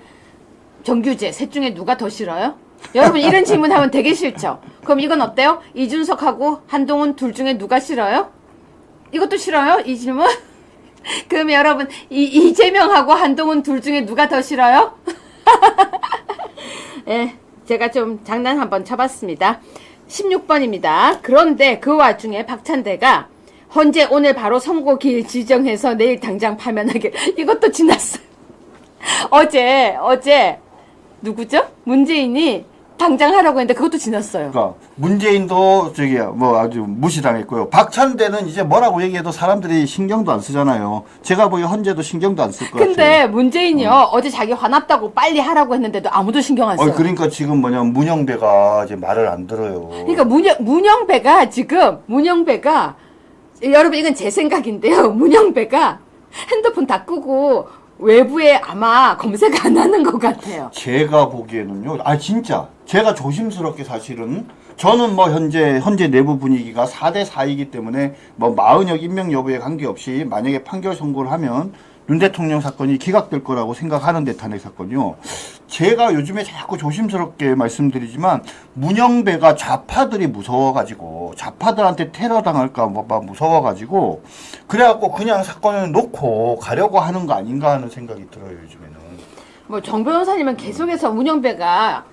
정규재 셋 중에 누가 더 싫어요? 여러분 이런 질문하면 되게 싫죠? 그럼 이건 어때요? 이준석하고 한동훈 둘 중에 누가 싫어요? 이것도 싫어요? 이 질문? 그럼 여러분 이재명하고 한동훈 둘 중에 누가 더 싫어요? 예, 제가 좀 장난 한번 쳐봤습니다. 16번입니다. 그런데 그 와중에 박찬대가 헌재 오늘 바로 선고길 지정해서 내일 당장 파면하게 이것도 지났어요. 어제 누구죠? 문재인이 당장 하라고 했는데 그것도 지났어요. 그러니까 문재인도 뭐 아주 무시당했고요. 박찬대는 이제 뭐라고 얘기해도 사람들이 신경도 안 쓰잖아요. 제가 보기에 헌재도 신경도 안 쓸 것 같아요. 근데 문재인이요 어제 자기 화났다고 빨리 하라고 했는데도 아무도 신경 안 써요. 그러니까 지금 문영배가 이제 말을 안 들어요. 그러니까 문영배가 여러분 이건 제 생각인데요. 문영배가 핸드폰 다 끄고 외부에 아마 검색 안 하는 것 같아요. 제가 보기에는요. 진짜 제가 조심스럽게 사실은 저는 뭐 현재 내부 분위기가 4대 4이기 때문에 뭐 마은혁 임명 여부에 관계없이 만약에 판결 선고를 하면 윤 대통령 사건이 기각될 거라고 생각하는데 탄핵 사건이요. 제가 요즘에 자꾸 조심스럽게 말씀드리지만 문영배가 좌파들이 무서워가지고 좌파들한테 테러 당할까 봐 무서워가지고 그래갖고 그냥 사건을 놓고 가려고 하는 거 아닌가 하는 생각이 들어요 요즘에는. 뭐 정 변호사님은 계속해서 문영배가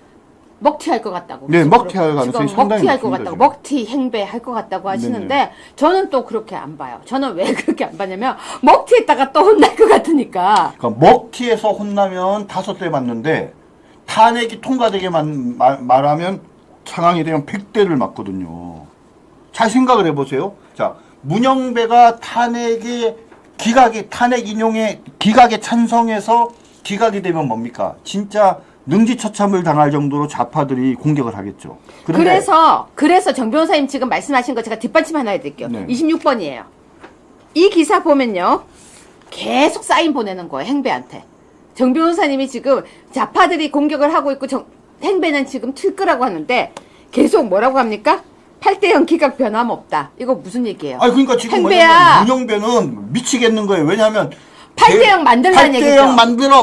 먹튀할 것 같다고. 네, 먹튀할 가능성이 지금 상당히 먹튀할 것 높습니다, 같다고. 지금. 먹튀 행배할 것 같다고 하시는데 네네. 저는 또 그렇게 안 봐요. 저는 왜 그렇게 안 봐냐면 먹튀했다가 또 혼날 것 같으니까. 그러니까 먹튀에서 혼나면 5대 맞는데 탄핵이 통과되게만 말하면 상황이 되면 100대를 맞거든요. 잘 생각을 해보세요. 자, 문영배가 탄핵 인용에 기각에 찬성해서 기각이 되면 뭡니까? 진짜 능지처참을 당할 정도로 좌파들이 공격을 하겠죠. 그런데 그래서 정 변호사님 지금 말씀하신 거 제가 뒷받침 하나 해드릴게요. 네. 26번이에요. 이 기사 보면요. 계속 사인 보내는 거예요. 행배한테. 정 변호사님이 지금 좌파들이 공격을 하고 있고 행배는 지금 틀 거라고 하는데 계속 뭐라고 합니까? 8대0 기각 변함없다. 이거 무슨 얘기예요? 아니 그러니까 지금 행배야. 뭐냐면 문영배는 미치겠는 거예요. 왜냐하면 8대0 만들라는 얘기죠.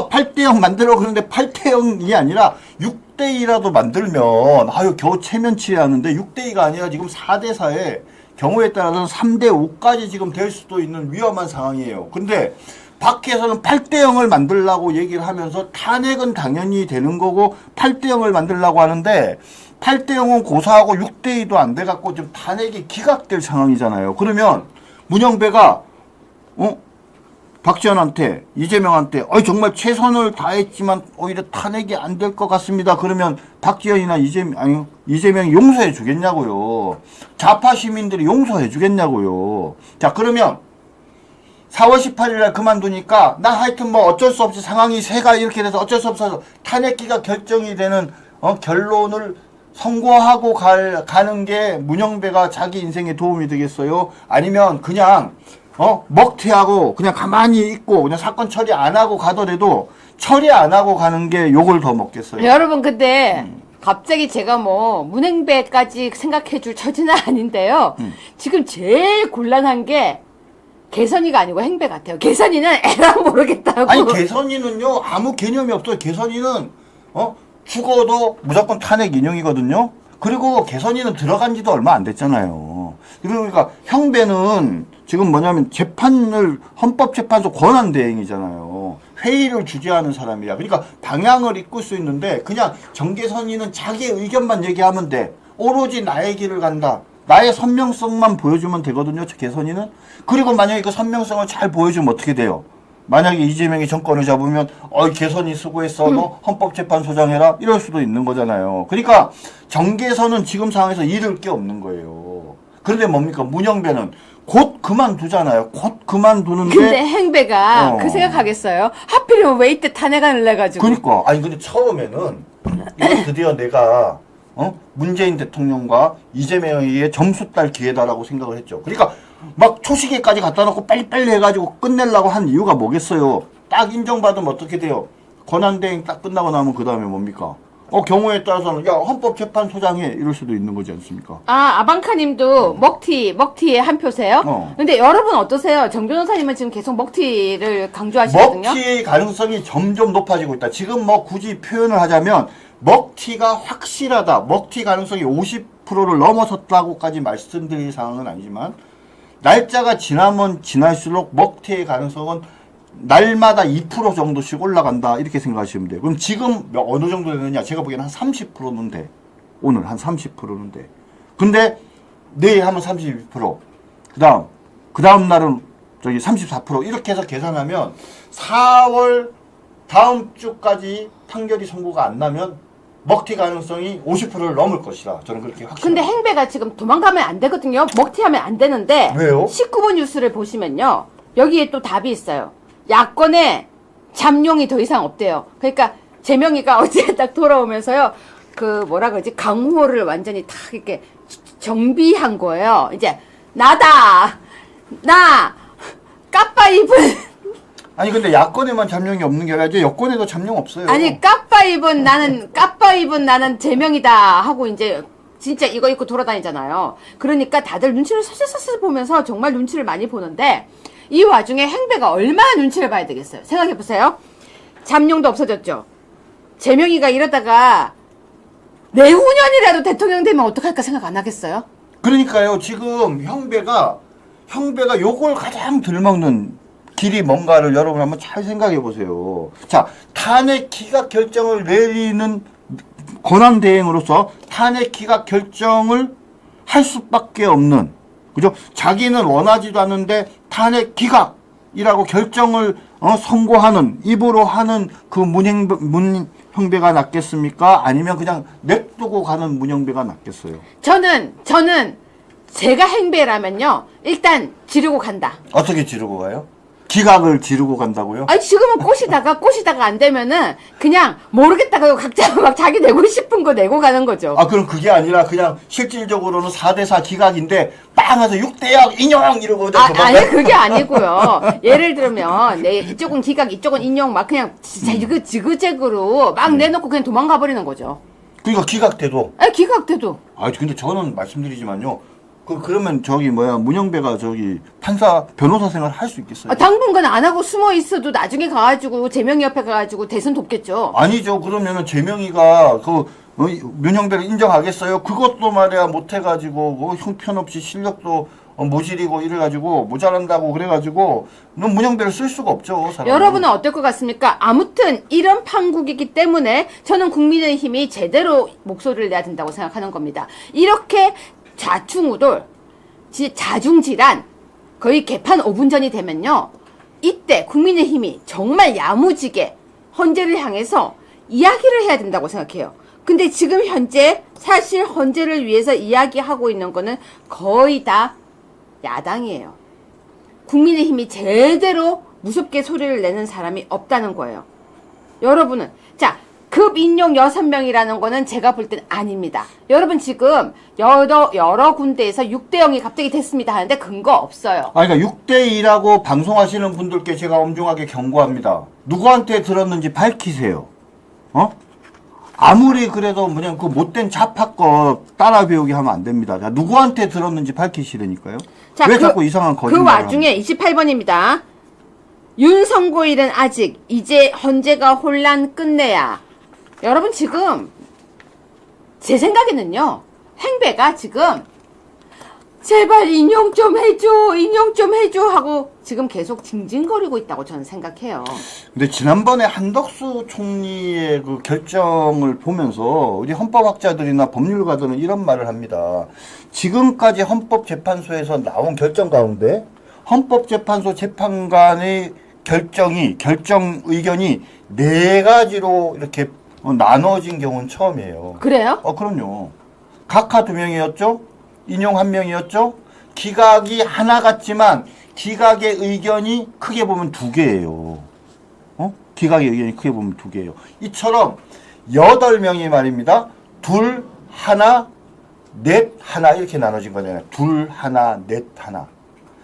8대0 만들어. 그런데 8대0이 아니라 6대2라도 만들면 아유 겨우 체면치레하는데 6대2가 아니라 지금 4대4에 경우에 따라서는 3대5까지 지금 될 수도 있는 위험한 상황이에요. 근데 밖에서는 8대0을 만들라고 얘기를 하면서 탄핵은 당연히 되는 거고 8대0을 만들라고 하는데 8대0은 고사하고 6대2도 안 돼갖고 지금 탄핵이 기각될 상황이잖아요. 그러면 문영배가 박지원한테 이재명한테 정말 최선을 다했지만 오히려 탄핵이 안 될 것 같습니다. 그러면 박지원이나 이재명이 용서해 주겠냐고요. 좌파 시민들이 용서해 주겠냐고요. 자 그러면 4월 18일 날 그만두니까 나 하여튼 뭐 어쩔 수 없이 상황이 새가 이렇게 돼서 어쩔 수 없어서 탄핵기가 결정이 되는 결론을 선고하고 가는 게 문영배가 자기 인생에 도움이 되겠어요? 아니면 그냥 먹튀하고 그냥 가만히 있고 그냥 사건 처리 안 하고 가더라도 처리 안 하고 가는 게 욕을 더 먹겠어요. 여러분 근데 갑자기 제가 뭐 문행배까지 생각해 줄 처지는 아닌데요. 지금 제일 곤란한 게 개선이가 아니고 행배 같아요. 개선이는 에라 모르겠다고. 아니 개선이는요 아무 개념이 없어요. 개선이는 죽어도 무조건 탄핵 인용이거든요. 그리고 개선이는 들어간 지도 얼마 안 됐잖아요. 그러니까 형배는 지금 뭐냐면 헌법재판소 권한대행이잖아요. 회의를 주재하는 사람이야. 그러니까 방향을 이끌 수 있는데 그냥 정개선이는 자기의 의견만 얘기하면 돼. 오로지 나의 길을 간다. 나의 선명성만 보여주면 되거든요. 개선이는. 그리고 만약에 그 선명성을 잘 보여주면 어떻게 돼요? 만약에 이재명이 정권을 잡으면 개선이 수고했어. 너 헌법재판소장 해라. 이럴 수도 있는 거잖아요. 그러니까 정개선은 지금 상황에서 잃을 게 없는 거예요. 그런데 뭡니까? 문영배는 곧 그만두잖아요. 곧 그만두는데. 근데 행배가 그 생각하겠어요? 하필이면 왜 이때 탄핵안을 내가지고. 그러니까. 아니 근데 처음에는 이거 드디어 내가 문재인 대통령과 이재명에게 점수 딸 기회다라고 생각을 했죠. 그러니까 막 초시계까지 갖다 놓고 빨리빨리 해가지고 끝내려고 한 이유가 뭐겠어요. 딱 인정받으면 어떻게 돼요? 권한대행 딱 끝나고 나면 그 다음에 뭡니까? 경우에 따라서는 야 헌법재판소장 해 이럴 수도 있는 거지 않습니까? 아방카님도 먹튀에 한 표세요? 근데 여러분 어떠세요? 정 변호사님은 지금 계속 먹튀를 강조하시거든요. 먹튀의 가능성이 점점 높아지고 있다. 지금 뭐 굳이 표현을 하자면 먹튀가 확실하다. 먹튀 가능성이 50%를 넘어섰다고까지 말씀드릴 상황은 아니지만 날짜가 지나면 지날수록 먹튀의 가능성은 날마다 2% 정도씩 올라간다 이렇게 생각하시면 돼요. 그럼 지금 어느 정도 되느냐? 제가 보기에는 한 30%는 돼. 오늘 한 30%는 돼. 근데 내일 하면 32%. 그 다음 날은 34% 이렇게 해서 계산하면 4월 다음 주까지 판결이 선고가 안 나면 먹튀 가능성이 50%를 넘을 것이다. 저는 그렇게 확신합니다. 근데 행배가 지금 도망가면 안 되거든요. 먹튀하면 안 되는데. 왜요? 19번 뉴스를 보시면요. 여기에 또 답이 있어요. 야권에 잠룡이 더 이상 없대요. 그러니까 재명이가 어제 딱 돌아오면서요. 그 뭐라 그러지? 강호를 완전히 탁 이렇게 정비한 거예요. 이제 나다. 나 까빠 입은 아니 근데 야권에만 잠룡이 없는 게 아니라 여권에도 잠룡 없어요. 아니 까빠 입은 나는 재명이다 하고 이제 진짜 이거 입고 돌아다니잖아요. 그러니까 다들 눈치를 서슬서슬 보면서 정말 눈치를 많이 보는데 이 와중에 행배가 얼마나 눈치를 봐야 되겠어요. 생각해보세요. 잠룡도 없어졌죠. 재명이가 이러다가 내후년이라도 대통령 되면 어떡할까 생각 안 하겠어요? 그러니까요. 지금 형배가 요걸 가장 들먹는 길이 뭔가를 여러분 한번 잘 생각해 보세요. 자, 탄핵 기각 결정을 내리는 권한 대행으로서 탄핵 기각 결정을 할 수밖에 없는, 그죠? 자기는 원하지도 않는데 탄핵 기각이라고 결정을 선고하는, 입으로 하는 그 문형배가 낫겠습니까? 아니면 그냥 냅두고 가는 문형배가 낫겠어요? 저는 제가 행배라면요. 일단 지르고 간다. 어떻게 지르고 가요? 기각을 지르고 간다고요? 아니 지금은 꼬시다가 안 되면은 그냥 모르겠다고 각자 막 자기 내고 싶은 거 내고 가는 거죠. 아, 그럼 그게 아니라 그냥 실질적으로는 4대4 기각인데 빵 해서 6대0 인용 이러고 아니 그게 아니고요. 예를 들면 이쪽은 기각 이쪽은 인용 막 그냥 지그재그로 막 내놓고 그냥 도망가 버리는 거죠. 그러니까 기각돼도. 아니 기각돼도. 아, 근데 저는 말씀드리지만요. 그러면 문영배가 판사 변호사 생활 할 수 있겠어요? 당분간 안 하고 숨어 있어도 나중에 가가지고 재명이 옆에 가가지고 대선 돕겠죠. 아니죠. 그러면은 재명이가 문영배를 인정하겠어요? 그것도 말이야 못 해가지고 형편없이 실력도 모질이고 이래가지고 모자란다고 그래가지고 문영배를 쓸 수가 없죠. 사람은. 여러분은 어떨 것 같습니까? 아무튼 이런 판국이기 때문에 저는 국민의힘이 제대로 목소리를 내야 된다고 생각하는 겁니다. 이렇게 좌충우돌, 자중질환, 거의 개판 5분 전이 되면요. 이때 국민의힘이 정말 야무지게 헌재를 향해서 이야기를 해야 된다고 생각해요. 근데 지금 현재 사실 헌재를 위해서 이야기하고 있는 거는 거의 다 야당이에요. 국민의힘이 제대로 무섭게 소리를 내는 사람이 없다는 거예요. 여러분은 급 인용 6명이라는 거는 제가 볼 땐 아닙니다. 여러분 지금 여러 군데에서 6대0이 갑자기 됐습니다 하는데 근거 없어요. 그러니까 6대2라고 방송하시는 분들께 제가 엄중하게 경고합니다. 누구한테 들었는지 밝히세요. 아무리 그래도 그 못된 좌파 거 따라 배우기 하면 안 됩니다. 자, 누구한테 들었는지 밝히시라니까요. 왜 자꾸 이상한 거짓말을 그 와중에 28번입니다. 윤선고일은 아직 이제 헌재가 혼란 끝내야. 여러분 지금 제 생각에는요. 행배가 지금 제발 인용 좀 해줘 하고 지금 계속 징징거리고 있다고 저는 생각해요. 근데 지난번에 한덕수 총리의 그 결정을 보면서 우리 헌법학자들이나 법률가들은 이런 말을 합니다. 지금까지 헌법재판소에서 나온 결정 가운데 헌법재판소 재판관의 결정 의견이 4가지로 이렇게 나눠진 경우는 처음이에요. 그래요? 그럼요. 각하 2명이었죠? 인용 1명이었죠? 기각이 하나 같지만 기각의 의견이 크게 보면 2개예요. 기각의 의견이 크게 보면 2개예요. 이처럼 8명이 말입니다. 2, 1, 넷, 하나 이렇게 나눠진 거잖아요. 2, 1, 넷, 하나.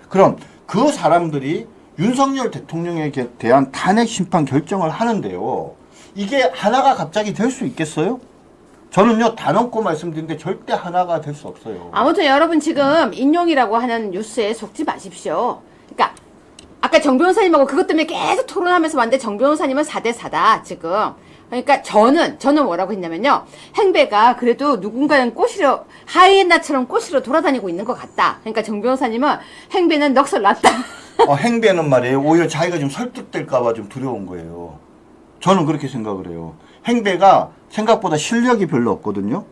그럼 그 사람들이 윤석열 대통령에 대한 탄핵 심판 결정을 하는데요. 이게 하나가 갑자기 될 수 있겠어요? 저는요, 단언코 말씀드리는데 절대 하나가 될 수 없어요. 아무튼 여러분 지금 인용이라고 하는 뉴스에 속지 마십시오. 그러니까 아까 정 변호사님하고 그것 때문에 계속 토론하면서 왔는데 정 변호사님은 4대4다 지금. 그러니까 저는 뭐라고 했냐면요. 행배가 그래도 누군가는 꼬시러 하이에나처럼 꼬시러 돌아다니고 있는 것 같다. 그러니까 정 변호사님은 행배는 넋을 놨다. 행배는 말이에요. 오히려 자기가 좀 설득될까봐 좀 두려운 거예요. 저는 그렇게 생각을 해요. 행배가 생각보다 실력이 별로 없거든요.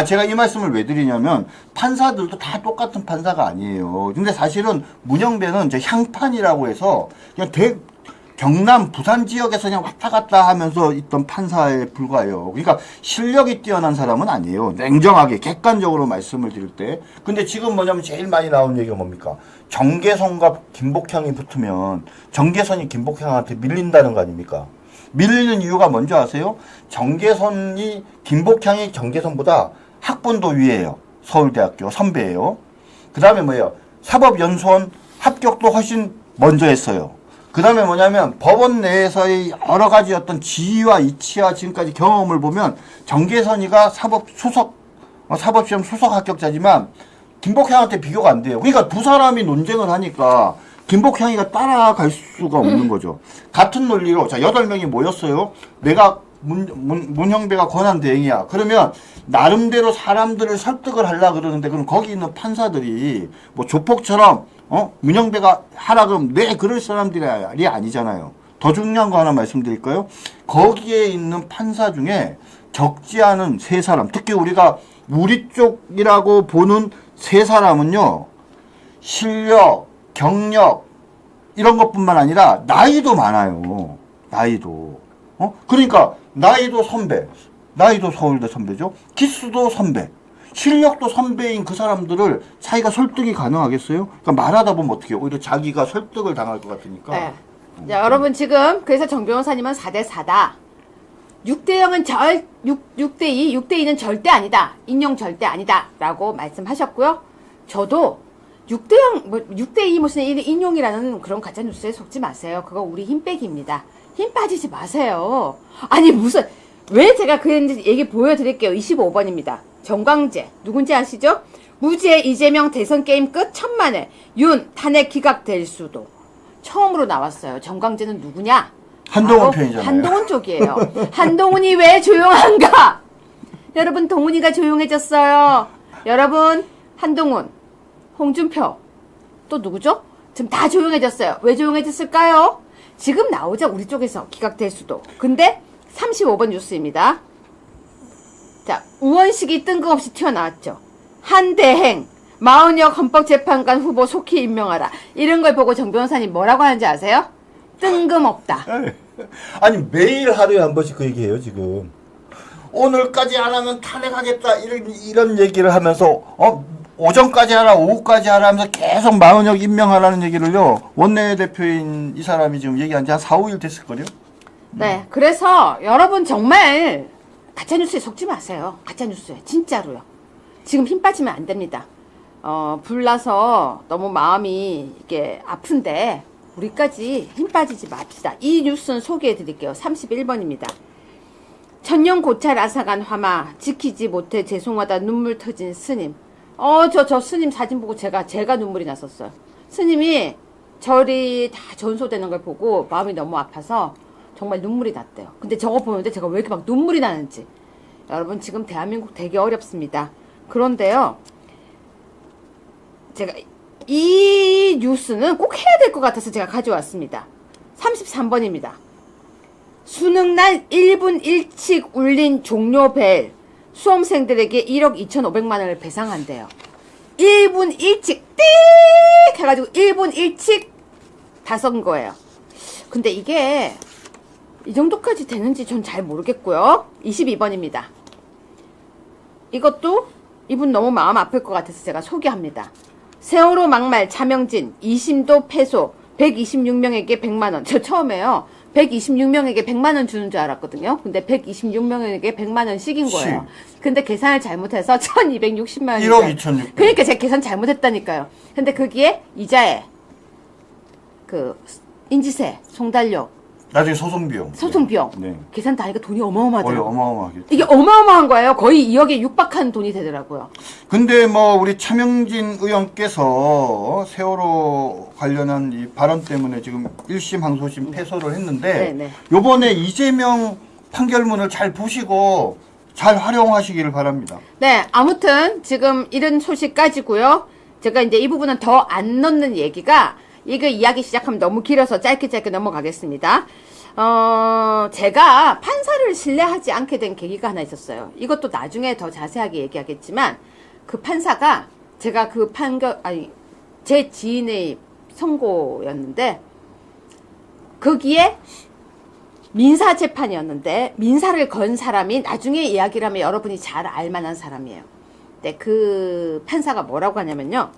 제가 이 말씀을 왜 드리냐면 판사들도 다 똑같은 판사가 아니에요. 근데 사실은 문영배는 이제 향판이라고 해서 그냥 경남, 부산 지역에서 그냥 왔다 갔다 하면서 있던 판사에 불과해요. 그러니까 실력이 뛰어난 사람은 아니에요. 냉정하게, 객관적으로 말씀을 드릴 때. 근데 지금 뭐냐면 제일 많이 나오는 얘기가 뭡니까? 정계선과 김복향이 붙으면 정계선이 김복향한테 밀린다는 거 아닙니까? 밀리는 이유가 뭔지 아세요? 김복향이 정계선보다 학번도 위에요. 서울대학교 선배예요. 그 다음에 뭐예요? 사법연수원 합격도 훨씬 먼저 했어요. 그 다음에 뭐냐면 법원 내에서의 여러 가지 어떤 지위와 이치와 지금까지 경험을 보면 정계선이가 사법시험 수석 합격자지만 김복향한테 비교가 안 돼요. 그러니까 두 사람이 논쟁을 하니까 김복향이가 따라갈 수가 없는 거죠. 같은 논리로 자 8명이 모였어요. 내가 문형배가 권한대행이야. 그러면 나름대로 사람들을 설득을 하려 그러는데 그럼 거기 있는 판사들이 뭐 조폭처럼 문형배가 하라 그러면 네 그럴 사람들이 아니잖아요. 더 중요한 거 하나 말씀드릴까요? 거기에 있는 판사 중에 적지 않은 3사람, 특히 우리가 우리 쪽이라고 보는 3사람은요, 실력, 경력, 이런 것뿐만 아니라 나이도 많아요. 나이도. 그러니까 나이도 선배, 나이도 서울대 선배죠. 기수도 선배, 실력도 선배인 그 사람들을 자기가 설득이 가능하겠어요? 그러니까 말하다 보면 어떻게 해요? 오히려 자기가 설득을 당할 것 같으니까. 네. 자, 여러분 지금 그래서 정 변호사님은 4대4다. 6대0은 6대2, 6대2는 절대 아니다. 인용 절대 아니다. 라고 말씀하셨고요. 저도 6대2 무슨 인용이라는 그런 가짜뉴스에 속지 마세요. 그거 우리 힘 빼기입니다. 힘 빠지지 마세요. 아니 무슨 왜 제가 그랬는지 얘기 보여드릴게요. 25번입니다. 정광재 누군지 아시죠? 무죄 이재명 대선 게임 끝 천만에 윤 탄핵 기각될 수도. 처음으로 나왔어요. 정광재는 누구냐? 한동훈 편이잖아요. 한동훈 쪽이에요. 한동훈이 왜 조용한가? 여러분 동훈이가 조용해졌어요. 여러분 한동훈, 홍준표 또 누구죠? 지금 다 조용해졌어요. 왜 조용해졌을까요? 지금 나오자 우리 쪽에서 기각될 수도. 근데 35번 뉴스입니다. 자, 우원식이 뜬금없이 튀어나왔죠. 한대행 마은혁 헌법재판관 후보 속히 임명하라. 이런 걸 보고 정 변호사님 뭐라고 하는지 아세요? 뜬금없다. 아니 매일 하루에 한 번씩 그 얘기해요 지금. 오늘까지 안 하면 탄핵하겠다 이런 얘기를 하면서 오전까지 하라 오후까지 하라 하면서 계속 마은혁 임명하라는 얘기를요. 원내대표인 이 사람이 지금 얘기한 지 한 4, 5일 됐을걸요? 네, 그래서 여러분 정말 가짜뉴스에 속지 마세요. 가짜뉴스에 진짜로요. 지금 힘 빠지면 안 됩니다. 불나서 너무 마음이 이게 아픈데 우리까지 힘 빠지지 맙시다. 이 뉴스는 소개해 드릴게요. 31번입니다. 천년 고찰 앗아간 화마 지키지 못해 죄송하다 눈물 터진 스님. 저 스님 사진 보고 제가 눈물이 났었어요. 스님이 절이 다 전소되는 걸 보고 마음이 너무 아파서 정말 눈물이 났대요. 근데 저거 보는데 제가 왜 이렇게 막 눈물이 나는지. 여러분 지금 대한민국 되게 어렵습니다. 그런데요. 제가 이 뉴스는 꼭 해야 될 것 같아서 제가 가져왔습니다. 33번입니다. 수능날 1분 1칙 울린 종료벨 수험생들에게 1억 2,500만 원을 배상한대요. 1분 1칙 띡 해가지고 1분 1칙 다 쓴 거예요. 근데 이게 이 정도까지 되는지 전 잘 모르겠고요. 22번입니다. 이것도 이분 너무 마음 아플 것 같아서 제가 소개합니다. 세월호 막말 차명진 2심도 패소 126명에게 100만원. 저 처음에요. 126명에게 100만원 주는 줄 알았거든요. 근데 126명에게 100만원씩인 거예요. 근데 계산을 잘못해서 1260만원. 1억 2,600. 그러니까 제가 계산 잘못했다니까요. 근데 거기에 이자에 그 인지세, 송달료, 나중에 소송 비용. 소송 비용. 네. 계산 다 하니까 돈이 어마어마하더라고요. 어마어마하게. 이게 어마어마한 거예요. 거의 2억에 육박한 돈이 되더라고요. 근데 뭐 우리 차명진 의원께서 세월호 관련한 이 발언 때문에 지금 1심 항소심 패소를 했는데 네네. 요번에 이재명 판결문을 잘 보시고 잘 활용하시기를 바랍니다. 네, 아무튼 지금 이런 소식까지고요. 제가 이제 이 부분은 더 안 넣는 얘기가 이거 이야기 시작하면 너무 길어서 짧게 넘어가겠습니다. 제가 판사를 신뢰하지 않게 된 계기가 하나 있었어요. 이것도 나중에 더 자세하게 얘기하겠지만 그 판사가 제가 그 제 지인의 선고였는데 거기에 민사 재판이었는데 민사를 건 사람이 나중에 이야기를 하면 여러분이 잘 알만한 사람이에요. 근데 그 판사가 뭐라고 하냐면요.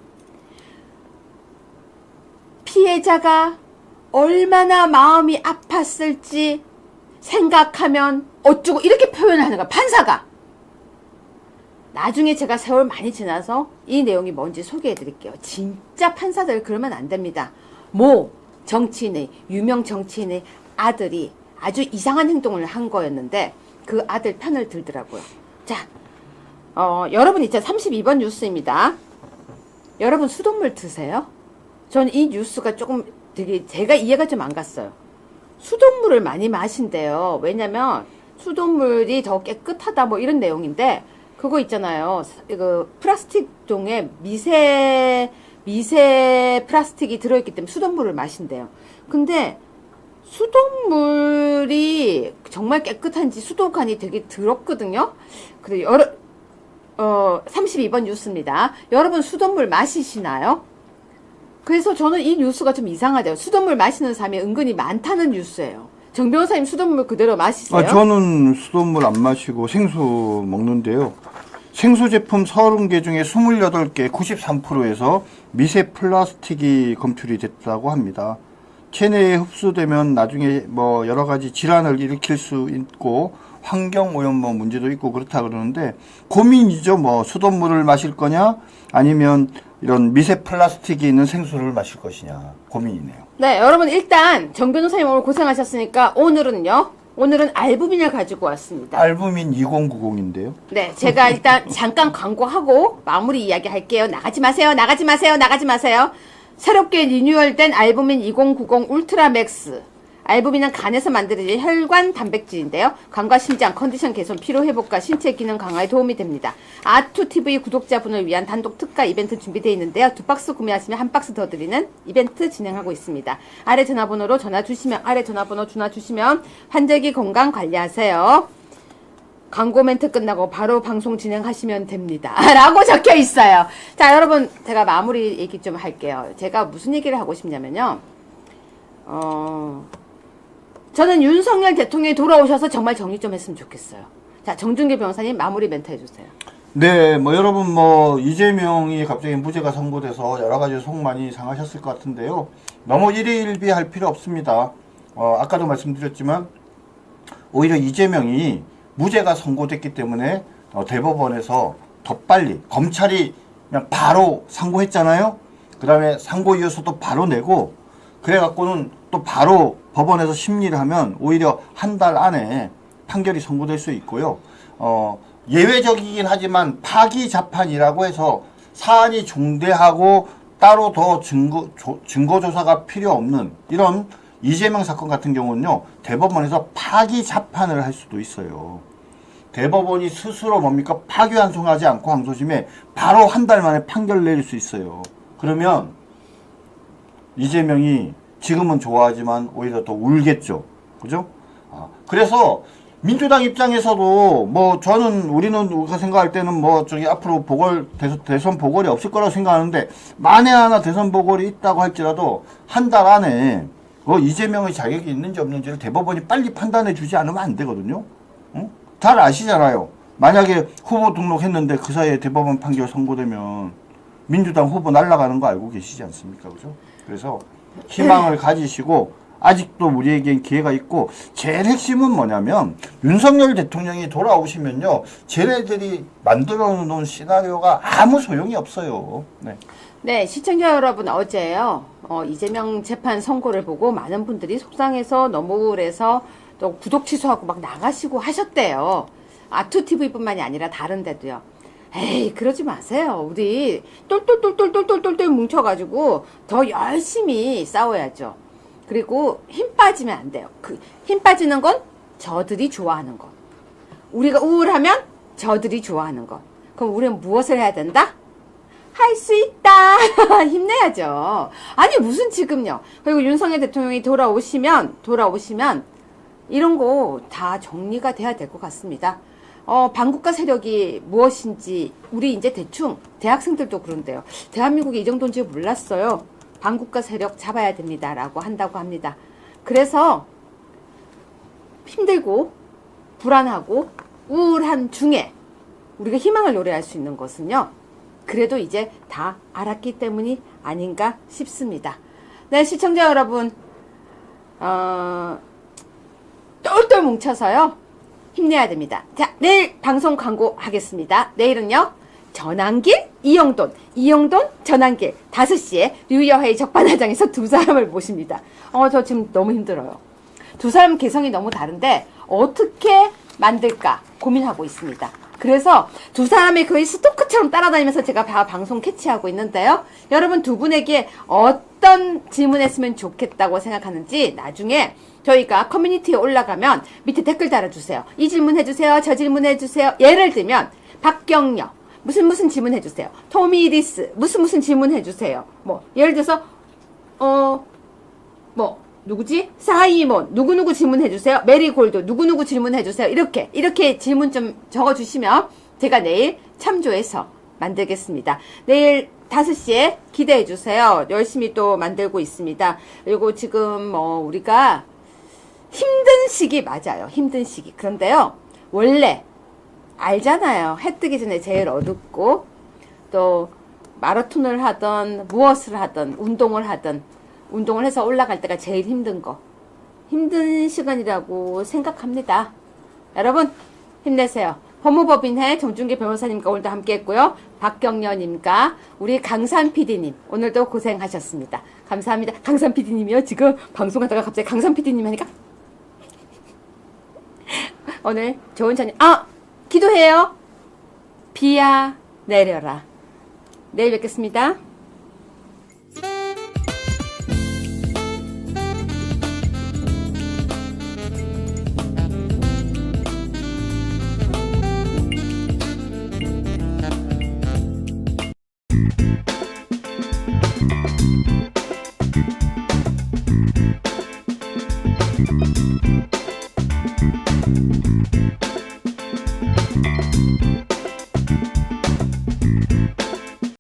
피해자가 얼마나 마음이 아팠을지 생각하면 어쩌고 이렇게 표현하는 거야. 판사가. 나중에 제가 세월 많이 지나서 이 내용이 뭔지 소개해 드릴게요. 진짜 판사들 그러면 안 됩니다. 정치인의 유명 정치인의 아들이 아주 이상한 행동을 한 거였는데 그 아들 편을 들더라고요. 자, 여러분 있잖아요. 32번 뉴스입니다. 여러분 수돗물 드세요? 저는 이 뉴스가 조금 되게 제가 이해가 좀 안 갔어요. 수돗물을 많이 마신대요. 왜냐면 수돗물이 더 깨끗하다 뭐 이런 내용인데 그거 있잖아요. 이거 플라스틱 종에 미세 플라스틱이 들어있기 때문에 수돗물을 마신대요. 근데 수돗물이 정말 깨끗한지 수도관이 되게 더럽거든요. 그래 32번 뉴스입니다. 여러분 수돗물 마시시나요? 그래서 저는 이 뉴스가 좀 이상하대요. 수돗물 마시는 사람이 은근히 많다는 뉴스예요. 정 변호사님 수돗물 그대로 마시세요? 저는 수돗물 안 마시고 생수 먹는데요. 생수 제품 30개 중에 28개 93%에서 미세 플라스틱이 검출이 됐다고 합니다. 체내에 흡수되면 나중에 뭐 여러 가지 질환을 일으킬 수 있고 환경 오염 뭐 문제도 있고 그렇다 그러는데 고민이죠. 뭐 수돗물을 마실 거냐 아니면 이런 미세 플라스틱이 있는 생수를 마실 것이냐 고민이네요. 네, 여러분 일단 정 변호사님 오늘 고생하셨으니까 오늘은 알부민을 가지고 왔습니다. 알부민 2090인데요. 네, 제가 일단 잠깐 광고하고 마무리 이야기 할게요. 나가지 마세요. 새롭게 리뉴얼된 알부민 2090 울트라 맥스. 알부민은 간에서 만들어진 혈관 단백질인데요. 간과 심장, 컨디션 개선, 피로 회복과 신체 기능 강화에 도움이 됩니다. 아투TV 구독자분을 위한 단독 특가 이벤트 준비되어 있는데요. 2박스 구매하시면 1박스 더 드리는 이벤트 진행하고 있습니다. 아래 전화번호 주시면 환절기 건강 관리하세요. 광고 멘트 끝나고 바로 방송 진행하시면 됩니다. 라고 적혀 있어요. 자, 여러분, 제가 마무리 얘기 좀 할게요. 제가 무슨 얘기를 하고 싶냐면요. 저는 윤석열 대통령이 돌아오셔서 정말 정리 좀 했으면 좋겠어요. 자, 정준길 변호사님 마무리 멘트 해주세요. 네, 뭐 여러분 뭐 이재명이 갑자기 무죄가 선고돼서 여러 가지 속 많이 상하셨을 것 같은데요. 너무 일희일비할 필요 없습니다. 아까도 말씀드렸지만 오히려 이재명이 무죄가 선고됐기 때문에 대법원에서 더 빨리 검찰이 그냥 바로 상고했잖아요. 그 다음에 상고 이어서도 바로 내고 그래갖고는 또 바로 법원에서 심리를 하면 오히려 한 달 안에 판결이 선고될 수 있고요. 예외적이긴 하지만 파기자판이라고 해서 사안이 중대하고 따로 더 증거조사가 필요 없는 이런 이재명 사건 같은 경우는요. 대법원에서 파기자판을 할 수도 있어요. 대법원이 스스로 뭡니까? 파기환송하지 않고 항소심에 바로 한 달 만에 판결 내릴 수 있어요. 그러면 이재명이 지금은 좋아하지만 오히려 더 울겠죠. 그죠? 그래서 민주당 입장에서도 뭐 우리는 우리가 생각할 때는 뭐 저기 앞으로 대선 보궐이 없을 거라고 생각하는데 만에 하나 대선 보궐이 있다고 할지라도 한 달 안에 이재명의 자격이 있는지 없는지를 대법원이 빨리 판단해 주지 않으면 안 되거든요. 응? 잘 아시잖아요. 만약에 후보 등록했는데 그 사이에 대법원 판결 선고되면 민주당 후보 날아가는 거 알고 계시지 않습니까? 그죠? 그래서 희망을 가지시고 아직도 우리에겐 기회가 있고 제일 핵심은 뭐냐면 윤석열 대통령이 돌아오시면요. 쟤네들이 만들어 놓은 시나리오가 아무 소용이 없어요. 네. 네, 시청자 여러분 어제요. 이재명 재판 선고를 보고 많은 분들이 속상해서 너무 우울해서 또 구독 취소하고 막 나가시고 하셨대요. 아투TV뿐만이 아니라 다른 데도요. 에이, 그러지 마세요. 우리 똘똘똘똘똘똘똘 뭉쳐가지고 더 열심히 싸워야죠. 그리고 힘 빠지면 안 돼요. 힘 빠지는 건 저들이 좋아하는 것. 우리가 우울하면 저들이 좋아하는 것. 그럼 우리는 무엇을 해야 된다? 할 수 있다. 힘내야죠. 아니 무슨 지금요. 그리고 윤석열 대통령이 돌아오시면 이런 거 다 정리가 돼야 될 것 같습니다. 반국가 세력이 무엇인지 우리 이제 대충 대학생들도 그런데요. 대한민국이 이 정도인지 몰랐어요. 반국가 세력 잡아야 됩니다. 라고 한다고 합니다. 그래서 힘들고 불안하고 우울한 중에 우리가 희망을 노래할 수 있는 것은요. 그래도 이제 다 알았기 때문이 아닌가 싶습니다. 네, 시청자 여러분 똘똘 뭉쳐서요. 힘내야 됩니다. 자, 내일 방송 광고 하겠습니다. 내일은요. 전환길, 이영돈, 전환길 5시에 류여회의 적반하장에서 두 사람을 모십니다. 저 지금 너무 힘들어요. 두 사람 개성이 너무 다른데 어떻게 만들까 고민하고 있습니다. 그래서 두 사람이 거의 스토커처럼 따라다니면서 제가 방송 캐치하고 있는데요. 여러분 두 분에게 어떤 질문했으면 좋겠다고 생각하는지 나중에 저희가 커뮤니티에 올라가면 밑에 댓글 달아주세요. 이 질문 해주세요. 저 질문 해주세요. 예를 들면 박경려 무슨 질문 해주세요. 토미리스 무슨 질문 해주세요. 뭐 예를 들어서 누구지? 사이몬 누구누구 질문해주세요. 메리골드 누구누구 질문해주세요. 이렇게 질문 좀 적어주시면 제가 내일 참조해서 만들겠습니다. 내일 5시에 기대해주세요. 열심히 또 만들고 있습니다. 그리고 지금 우리가 힘든 시기 맞아요. 힘든 시기. 그런데요 원래 알잖아요. 해 뜨기 전에 제일 어둡고 또 마라톤을 하던 무엇을 하던 운동을 해서 올라갈 때가 제일 힘든 거. 힘든 시간이라고 생각합니다. 여러분 힘내세요. 법무법인회 정준기 변호사님과 오늘도 함께 했고요. 박경려님과 우리 강산 PD님 오늘도 고생하셨습니다. 감사합니다. 강산 PD님이요. 지금 방송하다가 갑자기 강산 PD님 하니까 오늘 좋은 저녁 기도해요. 비야 내려라. 내일 뵙겠습니다.